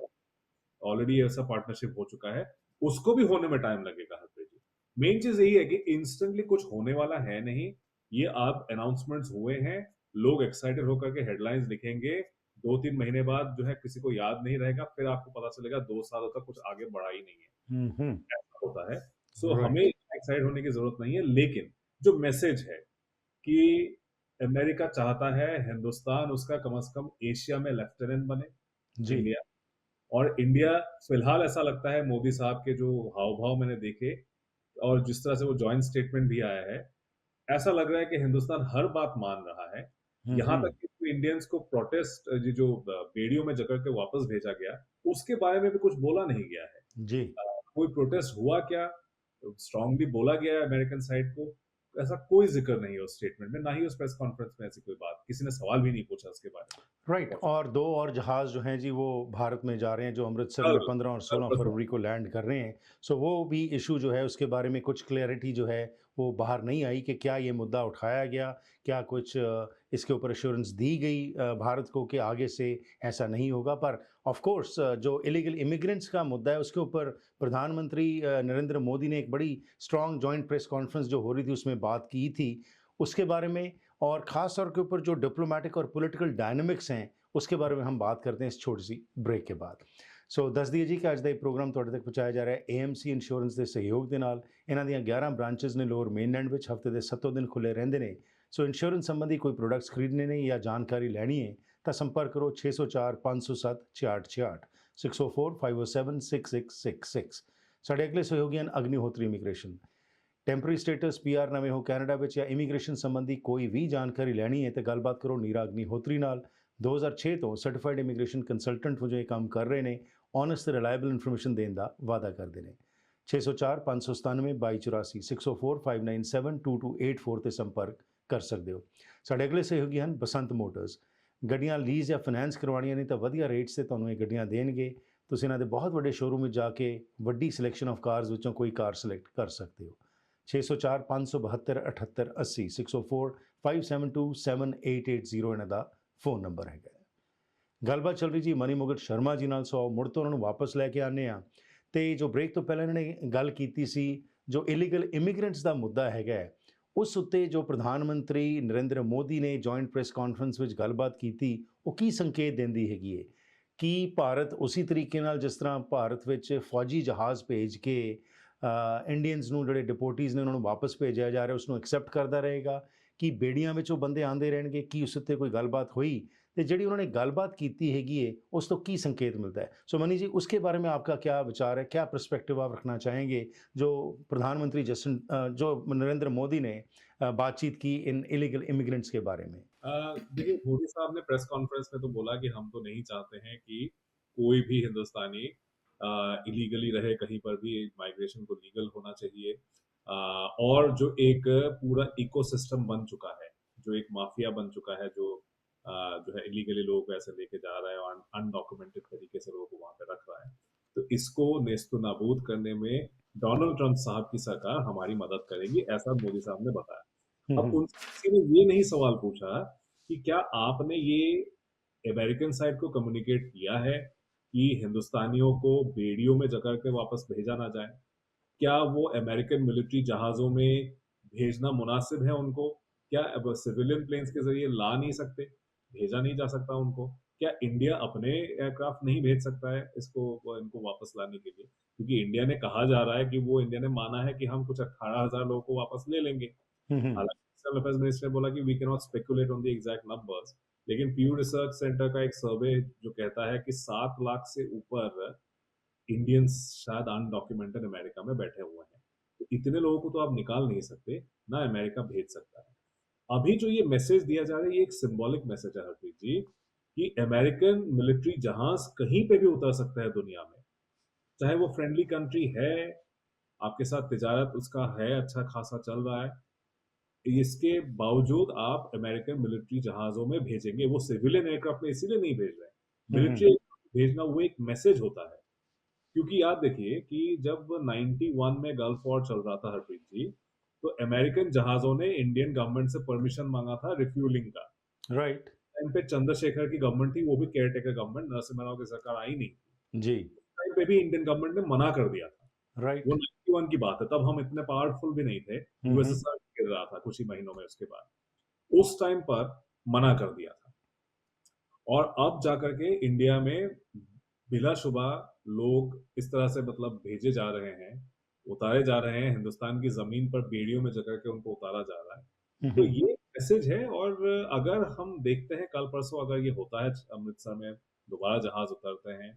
Speaker 2: ऑलरेडी ऐसा पार्टनरशिप हो चुका है। उसको भी होने में टाइम लगेगा हरप्रीत जी। मेन चीज यही है कि इंस्टेंटली कुछ होने वाला है नहीं। ये आप अनाउंसमेंट्स हुए हैं, लोग एक्साइटेड होकर के हेडलाइंस लिखेंगे, 2-3 महीने बाद जो है किसी को याद नहीं रहेगा, फिर आपको पता चलेगा 2 सालों तक कुछ आगे बढ़ा ही नहीं है।
Speaker 1: हम्म।
Speaker 2: ऐसा होता है। सो हमें
Speaker 1: राइट।
Speaker 2: एक्साइट होने की जरूरत नहीं है, लेकिन जो मैसेज है कि अमेरिका चाहता है हिंदुस्तान उसका कम से कम एशिया में लेफ्टिनेंट बने,
Speaker 1: जी।
Speaker 2: इंडिया। और इंडिया फिलहाल ऐसा लगता है मोदी साहब के जो हाव भाव मैंने देखे और जिस तरह से वो जॉइंट स्टेटमेंट भी आया है, ऐसा लग रहा है कि हिंदुस्तान हर बात मान रहा है। यहाँ तक कि इंडियंस को प्रोटेस्ट ये जो बेड़ियों में जकड़ के वापस भेजा गया, उसके बारे में भी कुछ बोला नहीं गया है।
Speaker 1: जी।
Speaker 2: कोई प्रोटेस्ट हुआ क्या, स्ट्रांगली बोला गया है अमेरिकन साइड को, ऐसा कोई जिक्र नहीं है उस स्टेटमेंट में, ना ही उस प्रेस कॉन्फ्रेंस में ऐसी कोई बात, किसी ने सवाल भी नहीं पूछा उसके बारे
Speaker 1: राइट।
Speaker 2: में।
Speaker 1: और दो और जहाज़ जो हैं जी वो भारत में जा रहे हैं, जो अमृतसर
Speaker 2: कल
Speaker 1: में 15 और
Speaker 2: कल
Speaker 1: 16
Speaker 2: परसों
Speaker 1: फरवरी को लैंड कर रहे हैं। सो वो भी इशू जो है उसके बारे में कुछ क्लैरिटी जो है वो बाहर नहीं आई कि क्या ये मुद्दा उठाया गया, क्या कुछ इसके ऊपर एश्योरेंस दी गई भारत को कि आगे से ऐसा नहीं होगा। पर ऑफ कोर्स जो इलीगल इमिग्रेंट्स का मुद्दा है उसके ऊपर प्रधानमंत्री नरेंद्र मोदी ने एक बड़ी स्ट्रॉन्ग जॉइंट प्रेस कॉन्फ्रेंस जो हो रही थी उसमें बात की थी उसके बारे में। और ख़ास तौर के ऊपर जो डिप्लोमेटिक और पॉलिटिकल डायनामिक्स हैं उसके बारे में हम बात करते हैं इस छोटी सी ब्रेक के बाद। ਸੋ ਦੱਸ ਦਈਏ ਜੀ ਕਿ ਅੱਜ ਦਾ ਇਹ ਪ੍ਰੋਗਰਾਮ ਤੁਹਾਡੇ ਤੱਕ ਪਹੁੰਚਾਇਆ ਜਾ ਰਿਹਾ ਹੈ AMC ਇੰਸ਼ੋਰੈਂਸ ਦੇ ਸਹਿਯੋਗ ਦੇ ਨਾਲ। ਇਹਨਾਂ ਦੀਆਂ 11 ਬ੍ਰਾਂਚਸ ਨੇ ਲੋਅਰ ਮੇਨਲੈਂਡ ਵਿੱਚ, ਹਫਤੇ ਦੇ 7 ਦਿਨ ਖੁੱਲੇ ਰਹਿੰਦੇ ਨੇ। ਸੋ ਇੰਸ਼ੋਰੈਂਸ ਸੰਬੰਧੀ ਕੋਈ ਪ੍ਰੋਡਕਟਸ ਖਰੀਦਣੇ ਨੇ ਜਾਂ ਜਾਣਕਾਰੀ ਲੈਣੀ ਹੈ ਤਾਂ ਸੰਪਰਕ ਕਰੋ 604 507 6666 604 507 6666। ਸਾਡੇ ਅਗਲੇ ਸਹਿਯੋਗੀ ਹਨ Agnihotri immigration. Temporary status PR ਨਵੇਂ ਹੋ ਕੈਨੇਡਾ ਵਿੱਚ ਜਾਂ ਇਮੀਗ੍ਰੇਸ਼ਨ ਸੰਬੰਧੀ ਕੋਈ ਵੀ ਜਾਣਕਾਰੀ ਲੈਣੀ ਹੈ ਤਾਂ ਗੱਲਬਾਤ ਕਰੋ ਨੀਰਾ ਅਗਨੀਹੋਤਰੀ ਨਾਲ। 2006 ਤੋਂ ਸਰਟੀਫਾਈਡ ਇਮੀਗ੍ਰੇਸ਼ਨ ਕੰਸਲਟੈਂਟ ਵਜੋਂ ਇਹ ਕੰਮ ਕਰ ਰਹੇ ਨੇ। ऑनेस्ट ਤੇ ਰਿਲਾਇਬਲ ਇਨਫੋਰਮੇਸ਼ਨ ਦੇਣ ਦਾ ਵਾਅਦਾ ਕਰਦੇ ਨੇ। 604 597 2284 604 597 2284 ਤੇ ਸੰਪਰਕ ਕਰ ਸਕਦੇ ਹੋ। ਸਾਡੇ ਅਗਲੇ ਸਹਿਯੋਗੀ ਹਨ ਬਸੰਤ ਮੋਟਰਸ। ਗੱਡੀਆਂ ਲੀਜ਼ ਜਾਂ ਫਾਈਨੈਂਸ ਕਰਵਾਉਣੀਆਂ ਨੇ ਤਾਂ ਵਧੀਆ ਰੇਟਸ ਤੇ ਤੁਹਾਨੂੰ ਇਹ ਗੱਡੀਆਂ ਦੇਣਗੇ। ਤੁਸੀਂ ਇਹਨਾਂ ਦੇ ਬਹੁਤ ਵੱਡੇ ਸ਼ੋਰੂਮ ਵਿੱਚ ਜਾ ਕੇ ਵੱਡੀ ਸਿਲੈਕਸ਼ਨ ਆਫ ਕਾਰਸ ਵਿੱਚੋਂ ਕੋਈ ਕਾਰ ਸਿਲੈਕਟ ਕਰ ਸਕਦੇ ਹੋ। 604 572 78 80 604 572 7880 ਇਹਨਾਂ ਦਾ ਫੋਨ ਨੰਬਰ ਹੈਗਾ। ਗੱਲਬਾਤ ਚੱਲ ਰਹੀ ਜੀ ਮਨੀ ਮੁਕਟ ਸ਼ਰਮਾ ਜੀ ਨਾਲ। ਸੋ ਮੁੜ ਤੋਂ ਉਹਨਾਂ ਨੂੰ ਵਾਪਸ ਲੈ ਕੇ ਆਉਂਦੇ ਹਾਂ। ਅਤੇ ਜੋ ਬ੍ਰੇਕ ਤੋਂ ਪਹਿਲਾਂ ਇਹਨਾਂ ਨੇ ਗੱਲ ਕੀਤੀ ਸੀ ਜੋ ਇਲੀਗਲ ਇਮੀਗ੍ਰੈਂਟਸ ਦਾ ਮੁੱਦਾ ਹੈਗਾ ਉਸ ਉੱਤੇ ਜੋ ਪ੍ਰਧਾਨ ਮੰਤਰੀ ਨਰਿੰਦਰ ਮੋਦੀ ਨੇ ਜੁਆਇੰਟ ਪ੍ਰੈਸ ਕਾਨਫਰੰਸ ਵਿੱਚ ਗੱਲਬਾਤ ਕੀਤੀ ਉਹ ਕੀ ਸੰਕੇਤ ਦਿੰਦੀ ਹੈਗੀ ਹੈ ਕਿ ਭਾਰਤ ਉਸੇ ਤਰੀਕੇ ਨਾਲ ਜਿਸ ਤਰ੍ਹਾਂ ਭਾਰਤ ਵਿੱਚ ਫੌਜੀ ਜਹਾਜ਼ ਭੇਜ ਕੇ ਇੰਡੀਅਨਸ ਨੂੰ ਜਿਹੜੇ ਡਿਪੋਰਟੀਜ਼ ਨੇ ਉਹਨਾਂ ਨੂੰ ਵਾਪਸ ਭੇਜਿਆ ਜਾ ਰਿਹਾ ਉਸ ਨੂੰ ਐਕਸੈਪਟ ਕਰਦਾ ਰਹੇਗਾ ਕਿ ਬੇੜੀਆਂ ਵਿੱਚ ਉਹ ਬੰਦੇ ਆਉਂਦੇ ਰਹਿਣਗੇ, ਕੀ ਉਸ ਉੱਤੇ ਕੋਈ ਗੱਲਬਾਤ ਹੋਈ तो जी उन्होंने गलबात की हैगी है उस तो की संकेत मिलता है। सो मनी जी उसके बारे में आपका क्या विचार है, क्या पर्सपेक्टिव आप रखना चाहेंगे जो प्रधानमंत्री जो नरेंद्र मोदी ने बातचीत की इन इलीगल इमिग्रेंट्स के बारे में?
Speaker 2: देखिए मोदी साहब ने प्रेस कॉन्फ्रेंस में तो बोला कि हम तो नहीं चाहते हैं कि कोई भी हिंदुस्तानी इलीगली रहे कहीं पर भी, माइग्रेशन को लीगल होना चाहिए। और जो एक पूरा इकोसिस्टम बन चुका है, जो एक माफिया बन चुका है, जो है इलीगली लोग ऐसे लेके जा रहा है और अनडॉक्यूमेंटेड तरीके से लोगों को वहां पे रख रहा है, तो इसको नेस्तो नाबूद करने में डोनाल्ड ट्रंप साहब की सरकार हमारी मदद करेगी, ऐसा मोदी साहब ने बताया। अब उनसे किसी ने ये नहीं सवाल पूछा कि क्या आपने ये अमेरिकन साइड को कम्युनिकेट किया है कि हिंदुस्तानियों को बेड़ियों में जकड़ के वापस भेजा ना जाए? क्या वो अमेरिकन मिलिट्री जहाजों में भेजना मुनासिब है उनको? क्या अब सिविलियन प्लेन्स के जरिए ला नहीं सकते, भेजा नहीं जा सकता उनको? क्या इंडिया अपने एयरक्राफ्ट नहीं भेज सकता है इनको वापस लाने के लिए? क्योंकि इंडिया ने कहा जा रहा है कि वो इंडिया ने माना है कि हम कुछ 18,000 लोगों को वापस ले लेंगे।
Speaker 1: हम्म।
Speaker 2: हालाँकि एक्सटर्नल अफेयर्स मिनिस्टर ने बोला कि we can not speculate on the exact numbers, लेकिन पीयू रिसर्च सेंटर का एक सर्वे जो कहता है कि 7 लाख से ऊपर इंडियंस शायद अनडॉक्यूमेंटेड अमेरिका में बैठे हुए हैं। तो इतने लोगों को तो आप निकाल नहीं सकते, ना अमेरिका भेज सकता है। अभी जो ये मैसेज दिया जा रहा है, ये एक सिंबॉलिक मैसेज है हरप्रीत जी, कि अमेरिकन मिलिट्री जहाज कहीं पे भी उतर सकता है दुनिया में। चाहे वो फ्रेंडली कंट्री है, आपके साथ तिजारत उसका है, अच्छा खासा चल रहा है, इसके बावजूद आप अमेरिकन मिलिट्री जहाज़ों में भेजेंगे, वो सिविलियन एयरक्राफ्ट में इसीलिए नहीं भेज रहे हैं।
Speaker 1: हम्म।
Speaker 2: मिलिट्री भेजना वो एक मैसेज होता है। क्योंकि आप देखिए कि जब 91 में गल्फ वॉर चल रहा था हरप्रीत जी, तो अमेरिकन जहाज़ों ने इंडियन गवर्नमेंट से परमिशन माँगा था रिफ्यूलिंग का।
Speaker 1: राइट।
Speaker 2: टाइम पे चंद्रशेखर की गवर्नमेंट थी, वो भी केयरटेकर गवर्नमेंट, नरसिम्हा राव की सरकार आई नहीं।
Speaker 1: जी।
Speaker 2: टाइम पे भी इंडियन गवर्नमेंट ने मना कर दिया था। वो
Speaker 1: राइट।
Speaker 2: 91 की बात है, तब हम इतने पावरफुल भी नहीं थे।
Speaker 1: हम्म।
Speaker 2: यूएसएसआर गिर रहा था कुछ ही महीनों में उसके बाद। उस टाइम पर मना कर दिया था और अब जाकर के इंडिया में बिलाशुबा लोग इस तरह से मतलब भेजे जा रहे हैं, उतारे जा रहे हैं, हिंदुस्तान की ज़मीन पर बेड़ियों में जाकर के उनको उतारा जा रहा है। तो
Speaker 1: हम्म।
Speaker 2: ये मैसेज है और अगर हम देखते हैं कल-परसों अगर ये होता है अमृतसर में दोबारा जहाज़ उतरते हैं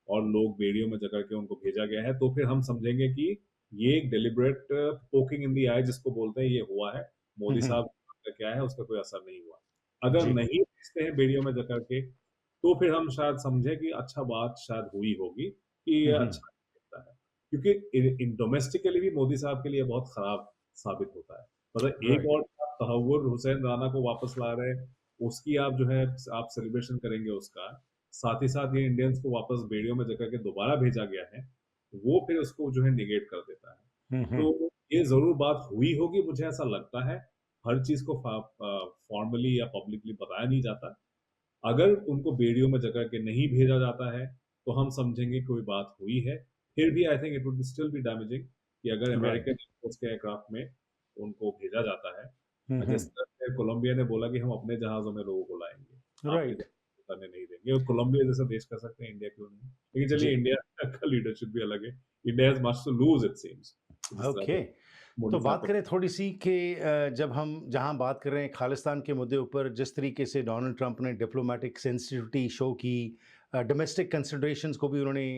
Speaker 2: और लोग बेड़ियों में जाकर के उनको भेजा गया है, तो फिर हम समझेंगे कि ये एक डेलिब्रेट पोकिंग इन द आई जिसको बोलते हैं, ये हुआ है। मोदी
Speaker 1: हम्म।
Speaker 2: साहब का क्या है, उसका कोई असर नहीं हुआ। अगर
Speaker 1: जी।
Speaker 2: नहीं भेजते हैं बेड़ियों में जाकर के, तो फिर हम शायद समझें कि अच्छा बात शायद हुई होगी, कि ये
Speaker 1: हम्म।
Speaker 2: अच्छा लगता है। क्योंकि इन डोमेस्टिकली भी मोदी साहब के लिए बहुत खराब साबित होता है। मतलब एक
Speaker 1: राइट।
Speaker 2: और तहव्वुर हुसैन राणा को वापस ला रहे हैं, उसकी आप जो है आप सेलिब्रेशन करेंगे उसका। साथ ही साथ ये इंडियंस को वापस बेड़ियों में जाकर के दोबारा भेजा गया है, वो फिर उसको जो है नेगेट कर देता है।
Speaker 1: हम्म।
Speaker 2: तो ये ज़रूर बात हुई होगी, मुझे ऐसा लगता है। हर चीज़ को फॉर्मली या पब्लिकली बताया नहीं जाता। अगर उनको बेड़ियों में जकड़ के नहीं भेजा जाता है, तो हम समझेंगे कोई बात हुई है। फिर भी I think it would still be damaging कि अगर अमेरिकन
Speaker 1: राइट।
Speaker 2: एयरफोर्स के एयरक्राफ्ट में उनको भेजा जाता है, जिस
Speaker 1: हम्म।
Speaker 2: तरह से कोलंबिया ने बोला कि हम अपने जहाज़ों में लोगों को लाएँगे, आपके
Speaker 1: राइट।
Speaker 2: जहाज़ उतरने नहीं देंगे और कोलंबिया जैसा देश कर सकते हैं, इंडिया क्यों नहीं? लेकिन चलिए
Speaker 1: जी।
Speaker 2: इंडिया का लीडरशिप भी अलग है। India has much to lose it seems जिस तरह
Speaker 1: ओके।
Speaker 2: से
Speaker 1: तो
Speaker 2: मोदी साहब
Speaker 1: बात
Speaker 2: का
Speaker 1: करें थोड़ी-सी कि जब हम जहाँ बात कर रहे हैं खालिस्तान के मुद्दे ऊपर, जिस तरीके से डोनाल्ड ट्रंप ने डिप्लोमैटिक सेंसिटिविटी शो की, डोमेस्टिक कंसिडरेशंस को भी उन्होंने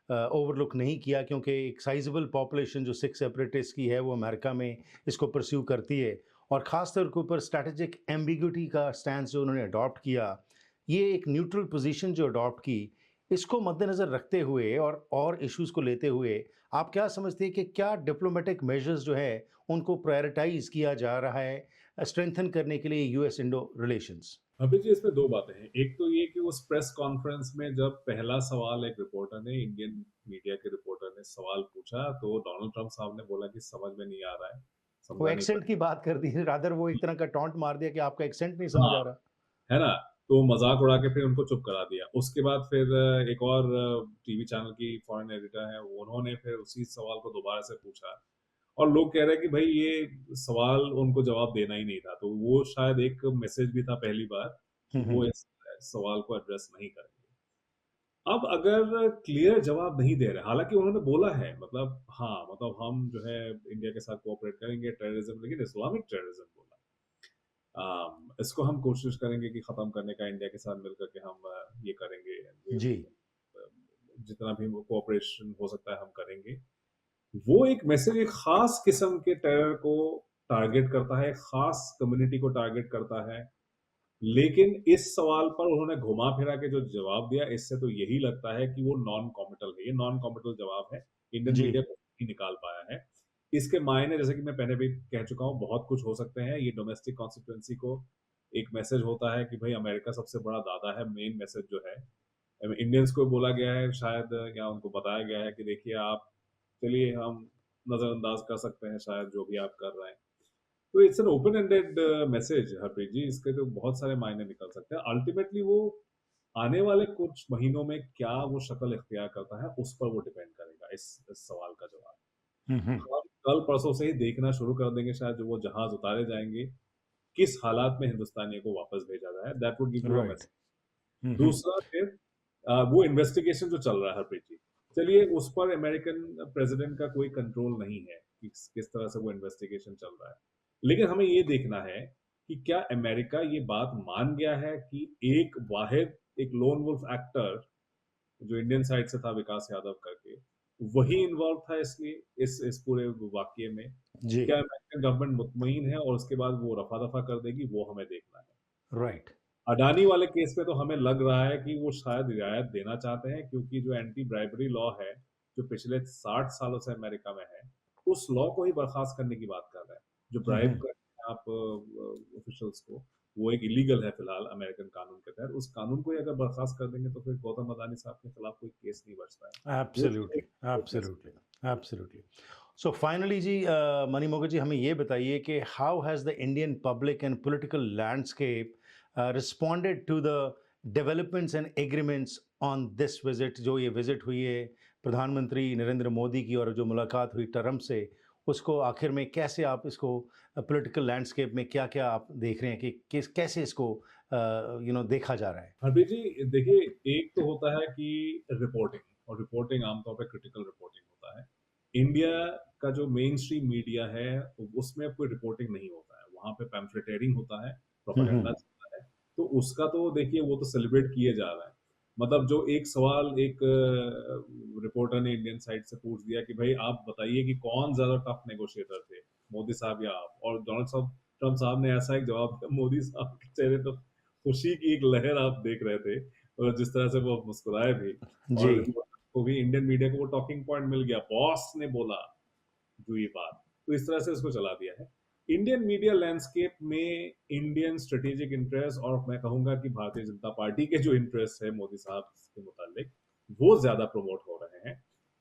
Speaker 1: ओवरलुक नहीं किया, क्योंकि एक साइज़ेबल पॉपुलेशन जो सिख सेपरेटिस्ट की है, वो अमेरिका में इसको परस्यू करती है। और ख़ास तौर के ऊपर स्ट्रैटेजिक एम्बिग्यूटी का स्टैंस जो उन्होंने अडॉप्ट किया, ये एक न्यूट्रल पोज़ीशन जो अडॉप्ट की, इसको मद्देनज़र रखते हुए और इश्यूज़ को लेते हुए, आप क्या समझते हैं कि क्या डिप्लोमेटिक मेजर्स जो है उनको प्रायोरिटाइज किया जा रहा है स्ट्रेंथन करने के लिए यूएस इंडो रिलेशंस?
Speaker 2: अभी जी इसमें 2 बातें हैं। एक तो ये कि उस प्रेस कॉन्फ्रेंस में जब पहला सवाल एक रिपोर्टर ने, इंडियन मीडिया के रिपोर्टर ने सवाल पूछा, तो डोनाल्ड ट्रंप साहब ने बोला कि समझ में नहीं आ रहा है,
Speaker 1: वो
Speaker 2: समझा नहीं पा
Speaker 1: एक्सेंट की बात कर दी, रादर वो एक तरह का टॉन्ट मार दिया कि आपका एक्सेंट नहीं समझ
Speaker 2: हाँ,
Speaker 1: आ रहा।
Speaker 2: है ना? तो मज़ाक उड़ा के फिर उनको चुप करा दिया। उसके बाद फिर एक और टीवी चैनल की फॉरेन एडिटर हैं, उन्होंने फिर उसी सवाल को दोबारा से पूछा और लोग कह रहे हैं कि भई ये सवाल उनको जवाब देना ही नहीं था। तो वो शायद एक मैसेज भी था पहली बार कि वो
Speaker 1: हम्म।
Speaker 2: इस सवाल को एड्रेस नहीं करेंगे। अब अगर क्लियर जवाब नहीं दे रहे, हालाँकि उन्होंने बोला है मतलब हाँ, मतलब हम जो है इंडिया के साथ कोऑपरेट करेंगे टेररिज़्म, लेकिन इस्लामिक टेररिज़्म बोला। इसको हम कोशिश करेंगे कि ख़त्म करने का इंडिया के साथ मिलकर के हम ये करेंगे, ये
Speaker 1: जी।
Speaker 2: जितना भी वो कोऑपरेशन हो सकता है हम करेंगे। वो एक मैसेज एक ख़ास किस्म के टेरर को टारगेट करता है, ख़ास कम्युनिटी को टारगेट करता है। लेकिन इस सवाल पर उन्होंने घुमा-फिरा के जो जवाब दिया, इससे तो यही लगता है कि वो नॉन कॉमिटल है। ये नॉन कॉमिटल जवाब है। इंडियन
Speaker 1: जी।
Speaker 2: मीडिया कुछ नहीं निकाल पाया है। इसके मायने जैसे कि मैं पहले भी कह चुका हूँ, बहुत कुछ हो सकते हैं। ये डोमेस्टिक कॉन्स्टिट्यूएंसी को एक मैसेज होता है कि भई अमेरिका सबसे बड़ा दादा है, मेन मैसेज जो है। इंडियंस को बोला गया है शायद या उनको बताया गया है कि देखिए आप चलिए हम नज़रअंदाज कर सकते हैं शायद जो भी आप कर रहे हैं। तो it's an open ended message Harpreet ji, इसके तो बहुत सारे मायने निकल सकते हैं। अल्टीमेटली वो आने वाले कुछ महीनों में क्या वो शक्ल इख्तियार करता है, उस पर वो डिपेंड करेगा इस सवाल का जवाब।
Speaker 1: हम्म।
Speaker 2: हम कल परसों से ही देखना शुरू कर देंगे शायद जो वो जहाज़ उतारे जाएँगे, किस हालात में हिंदुस्तानियों को वापस भेजा जाए, that would give you a
Speaker 1: right.
Speaker 2: Message. दूसरा फिर वो इन्वेस्टिगेशन जो चल रहा है हरप्रीत जी, चलिए उस पर अमेरिकन प्रेसिडेंट का कोई कंट्रोल नहीं है कि किस तरह से वो इन्वेस्टिगेशन चल रहा है। लेकिन हमें ये देखना है कि क्या अमेरिका ये बात मान गया है कि एक वाहिद एक लोन वुल्फ एक्टर जो इंडियन साइड से था विकास यादव करके, वही इन्वॉल्व था इसलिए इस पूरे वाकये में।
Speaker 1: जी।
Speaker 2: क्या अमेरिकन गवर्नमेंट मुतमईन है और उसके बाद वो रफा-दफा कर देगी, वो हमें देखना है।
Speaker 1: राइट।
Speaker 2: अडानी वाले केस में तो हमें लग रहा है कि वो शायद रियायत देना चाहते हैं क्योंकि जो एंटी ब्राइबरी लॉ है, जो पिछले 60 सालों से अमेरिका में है, उस लॉ को ही बर्खास्त करने की बात कर रहे हैं। जो ब्राइब करते हैं आप ऑफिशियल्स को, वो एक इलीगल है फिलहाल अमेरिकन कानून के तहत। उस कानून को ही अगर बर्खास्त कर देंगे तो फिर गौतम अडानी साहब के खिलाफ कोई केस नहीं बचता है। वो
Speaker 1: absolutely, absolutely, absolutely. So finally ji, Mani Mogar ji, हमें ये बताइए कि how has the Indian public and political landscape responded to the developments and agreements on this visit, जो ये विजिट हुई है प्रधानमंत्री नरेंद्र मोदी की और जो मुलाकात हुई ट्रम्प से, उसको आखिर में कैसे आप इसको पॉलिटिकल लैंडस्केप में क्या-क्या आप देख रहे हैं कि कैसे इसको देखा जा रहा है?
Speaker 2: हरप्रीत जी देखिए, एक तो होता है कि रिपोर्टिंग, और रिपोर्टिंग आमतौर पे क्रिटिकल रिपोर्टिंग होता है। इंडिया का जो मेन स्ट्रीम मीडिया है, उसमें अब कोई रिपोर्टिंग नहीं होता है। वहाँ पे पैम्फलेटेरिंग होता है,
Speaker 1: हुँ,
Speaker 2: प्रोपेगेंडा
Speaker 1: हुँ।
Speaker 2: चलता है। तो उसका तो देखिए वो तो सेलिब्रेट किए जा रहा है। मतलब जो एक सवाल एक रिपोर्टर ने इंडियन साइड से पूछ दिया कि भाई आप बताइए कि कौन ज़्यादा टफ नेगोशिएटर थे, मोदी साहब या आप? और डोनाल्ड साहब ट्रम्प साहब ने ऐसा एक जवाब दिया, मोदी साहब के चेहरे पे खुशी की एक लहर आप देख रहे थे और जिस तरह से वो मुस्कुराए भी,
Speaker 1: जी।
Speaker 2: और रिपोर्टर को भी, इंडियन मीडिया को वो टॉकिंग पॉइंट मिल गया, बॉस ने बोला जो ये बात, तो इस तरह से उसको चला दिया है। इंडियन मीडिया लैंडस्केप में इंडियन स्ट्रेटेजिक इंटरेस्ट और मैं कहूंगा कि भारतीय जनता पार्टी के जो इंटरेस्ट है मोदी साहब के मुतालिक, वो ज्यादा प्रमोट हो रहे हैं।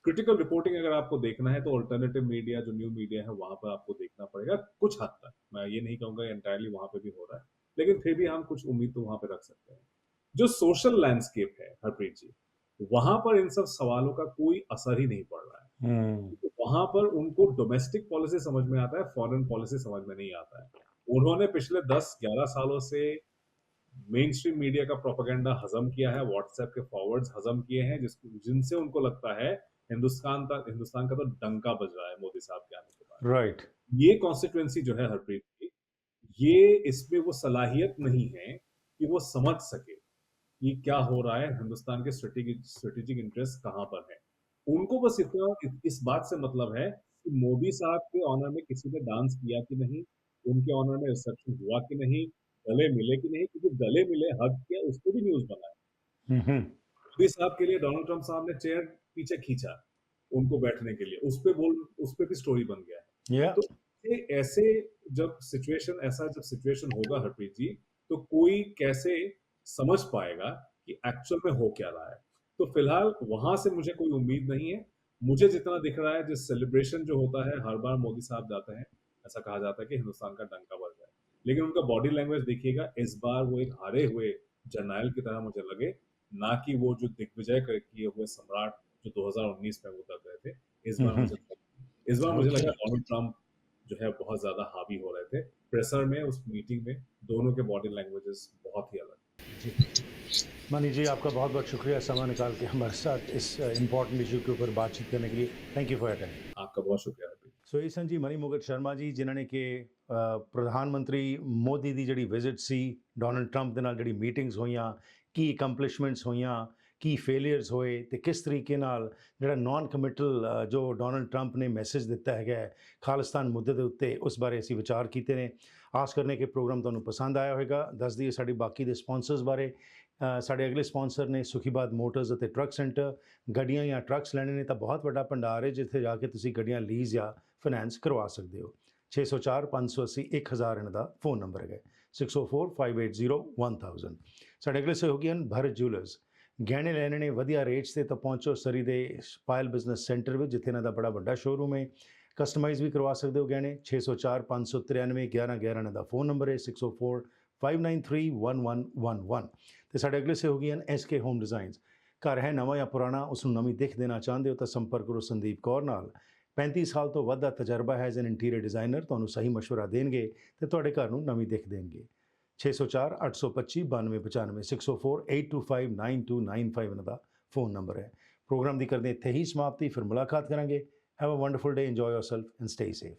Speaker 2: क्रिटिकल रिपोर्टिंग अगर आपको देखना है तो अल्टरनेटिव मीडिया जो न्यू मीडिया है वहां पर आपको देखना पड़ेगा कुछ हद तक। मैं ये नहीं कहूंगा एंटायरली वहां पे भी हो रहा है, लेकिन फिर भी हम कुछ उम्मीद तो वहां पे रख सकते हैं। जो सोशल लैंडस्केप है हरप्रीत जी, वहां पर इन सब सवालों का कोई असर ही नहीं पड़ रहा है।
Speaker 1: हुँ।
Speaker 2: तो वहां पर उनको डोमेस्टिक पॉलिसी समझ में आता है, फॉरेन पॉलिसी समझ में नहीं आता है। उन्होंने पिछले 10-11 सालों से मेन स्ट्रीम मीडिया का प्रोपेगेंडा हजम किया है, व्हाट्सएप के फॉरवर्ड्स हजम किए हैं, जिनसे उनको लगता है हिंदुस्तान का तो डंका बज रहा है मोदी साहब के आने के बाद।
Speaker 1: राइट।
Speaker 2: ये कॉन्स्टिट्यूएंसी जो है हरप्रीत की, ये इसमें वो सलाहियत नहीं है कि वो समझ सके कि क्या हो रहा है, हिंदुस्तान के स्ट्रेटेजिक इंटरेस्ट कहाँ पर है। उनको बस इतना इस बात से मतलब है कि मोदी साहब के ऑनर में किसी ने डांस किया कि नहीं, उनके ऑनर में रिसेप्शन हुआ कि नहीं, गले मिले कि नहीं, क्योंकि गले मिले, हग किया, उसको भी न्यूज़ बना है।
Speaker 1: हुँ, हुँ।
Speaker 2: मोदी साहब के लिए डोनाल्ड ट्रम्प साहब ने चेयर पीछे खींचा, उनको बैठने के लिए, उस पे भी स्टोरी बन गया है।
Speaker 1: या
Speaker 2: तो ये ऐसे जब सिचुएशन होगा हरप्रीत जी, तो कोई कैसे समझ पाएगा कि एक्चुअल में हो क्या रहा है। तो फिलहाल वहां से मुझे कोई उम्मीद नहीं है। मुझे जितना दिख रहा है, जिस सेलिब्रेशन जो होता है हर बार मोदी साहब जाते हैं, ऐसा कहा जाता है कि हिंदुस्तान का डंका बज जाए, लेकिन उनका बॉडी लैंग्वेज देखिएगा, इस बार वो एक हारे हुए जर्नैल की तरह मुझे लगे, ना कि वो जो दिग्विजय किए हुए सम्राट जो 2019 में वो कर रहे थे। इस
Speaker 1: हुँ,
Speaker 2: बार
Speaker 1: हुँ।
Speaker 2: मुझे इस बार मुझे
Speaker 1: ओके।
Speaker 2: लगा डोनाल्ड ट्रम्प जो है बहुत ज़्यादा हावी हो रहे थे। प्रेशर में, उस मीटिंग में दोनों के बॉडी लैंग्वेजेस बहुत ही अलग।
Speaker 1: जी। मनी जी, आपका बहुत-बहुत शुक्रिया समय निकाल के हमारे साथ इस इम्पोर्टेंट इश्यू के ऊपर बातचीत करने के लिए। Thank you for your time.
Speaker 2: आपका बहुत शुक्रिया हरप्रीत।
Speaker 1: ਸੋ ਇਹ ਸਨ ਜੀ ਮਨੀ ਮੁਕੁਲ ਸ਼ਰਮਾ ਜੀ, ਜਿਨ੍ਹਾਂ ਨੇ ਕਿ ਪ੍ਰਧਾਨ ਮੰਤਰੀ ਮੋਦੀ ਦੀ ਜਿਹੜੀ ਵਿਜ਼ਿਟ ਸੀ, ਡੋਨਲਡ ਟਰੰਪ ਦੇ ਨਾਲ ਜਿਹੜੀ ਮੀਟਿੰਗਸ ਹੋਈਆਂ, ਕੀ ਅਕੰਪਲਿਸ਼ਮੈਂਟਸ ਹੋਈਆਂ, ਕੀ ਫੇਲੀਅਰਸ ਹੋਏ ਤੇ ਕਿਸ ਤਰੀਕੇ ਨਾਲ ਜਿਹੜਾ ਨਾਨ ਕਮਿਟਲ ਜੋ ਡੋਨਲਡ ਟਰੰਪ ਨੇ ਮੈਸੇਜ ਦਿੱਤਾ ਹੈਗਾ ਹੈ ਖਾਲਿਸਤਾਨ ਮੁੱਦੇ ਦੇ ਉੱਤੇ, ਉਸ ਬਾਰੇ ਅਸੀਂ ਵਿਚਾਰ ਕੀਤੇ ਨੇ। ਆਸ ਕਰਨੇ ਕਿ ਪ੍ਰੋਗਰਾਮ ਤੁਹਾਨੂੰ ਪਸੰਦ ਆਇਆ ਹੋਵੇਗਾ। ਦੱਸ ਦਈਏ ਸਾਡੀ ਬਾਕੀ ਦੇ ਸਪਾਂਸਰਸ ਬਾਰੇ। ਸਾਡੇ ਅਗਲੇ ਸਪਾਂਸਰ ਨੇ ਸੁਖੀਬਾਦ ਮੋਟਰਸ ਅਤੇ ਟਰੱਕ ਸੈਂਟਰ। ਗੱਡੀਆਂ ਜਾਂ ਟਰੱਕਸ ਲੈਣੇ ਨੇ ਤਾਂ ਬਹੁਤ ਵੱਡਾ ਭੰਡਾਰ ਹੈ, ਜਿੱਥੇ ਜਾ ਕੇ ਤੁਸੀਂ ਗੱਡੀਆਂ ਲੀਜ਼ ਜਾਂ ਫਾਈਨੈਂਸ ਕਰਵਾ ਸਕਦੇ ਹੋ। 604 580 1000 ਇਹਨਾਂ ਦਾ ਫੋਨ ਨੰਬਰ ਹੈਗਾ। 604 580 1000। ਸਾਡੇ ਅਗਲੇ ਸਹਿਯੋਗੀ ਹਨ ਭਰਤ ਜੂਲਰਸ। ਗਹਿਣੇ ਲੈਣੇ ਨੇ ਵਧੀਆ ਰੇਟਸ 'ਤੇ ਤਾਂ ਪਹੁੰਚੋ ਸਰੀ ਦੇ ਸਪਾਇਲ ਬਿਜ਼ਨਸ ਸੈਂਟਰ ਵਿੱਚ, ਜਿੱਥੇ ਇਹਨਾਂ ਦਾ ਬੜਾ ਵੱਡਾ ਸ਼ੋਰੂਮ ਹੈ। ਕਸਟਮਾਈਜ਼ ਵੀ ਕਰਵਾ ਸਕਦੇ ਹੋ ਗਹਿਣੇ। 604 593 1111 ਇਹਨਾਂ ਦਾ ਫੋਨ ਨੰਬਰ ਹੈ। 604 593 1111। ਤੇ ਸਾਡੇ ਅਗਲੇ ਸਹਿਯੋਗੀ ਹਨ SK ਹੋਮ ਡਿਜ਼ਾਈਨਸ। ਘਰ ਹੈ ਨਵਾਂ ਜਾਂ ਪੁਰਾਣਾ, ਉਸ ਨੂੰ ਨਵੀਂ ਦਿੱਖ ਦੇਣਾ ਚਾਹੁੰਦੇ ਹੋ ਤਾਂ ਸੰਪਰਕ ਕਰੋ ਸੰਦੀਪ ਕੌਰ ਨਾਲ। 35 ਸਾਲ ਤੋਂ ਵੱਧ ਦਾ ਤਜਰਬਾ ਹੈ ਐਜ਼ ਐਨ ਇੰਟੀਰੀਅਰ ਡਿਜ਼ਾਈਨਰ। ਤੁਹਾਨੂੰ ਸਹੀ ਮਸ਼ਵਰਾ ਦੇਣਗੇ ਤੇ ਤੁਹਾਡੇ ਘਰ ਨੂੰ ਨਵੀਂ ਦਿੱਖ ਦੇਣਗੇ। 604 825 9295 604 825 9295 ਇਹਨਾਂ ਦਾ ਫੋਨ ਨੰਬਰ ਹੈ। ਪ੍ਰੋਗਰਾਮ ਦੀ ਕਰਦੇ ਇੱਥੇ ਹੀ ਸਮਾਪਤੀ, ਫਿਰ ਮੁਲਾਕਾਤ ਕਰਾਂਗੇ। Have a wonderful day, enjoy yourself and stay safe.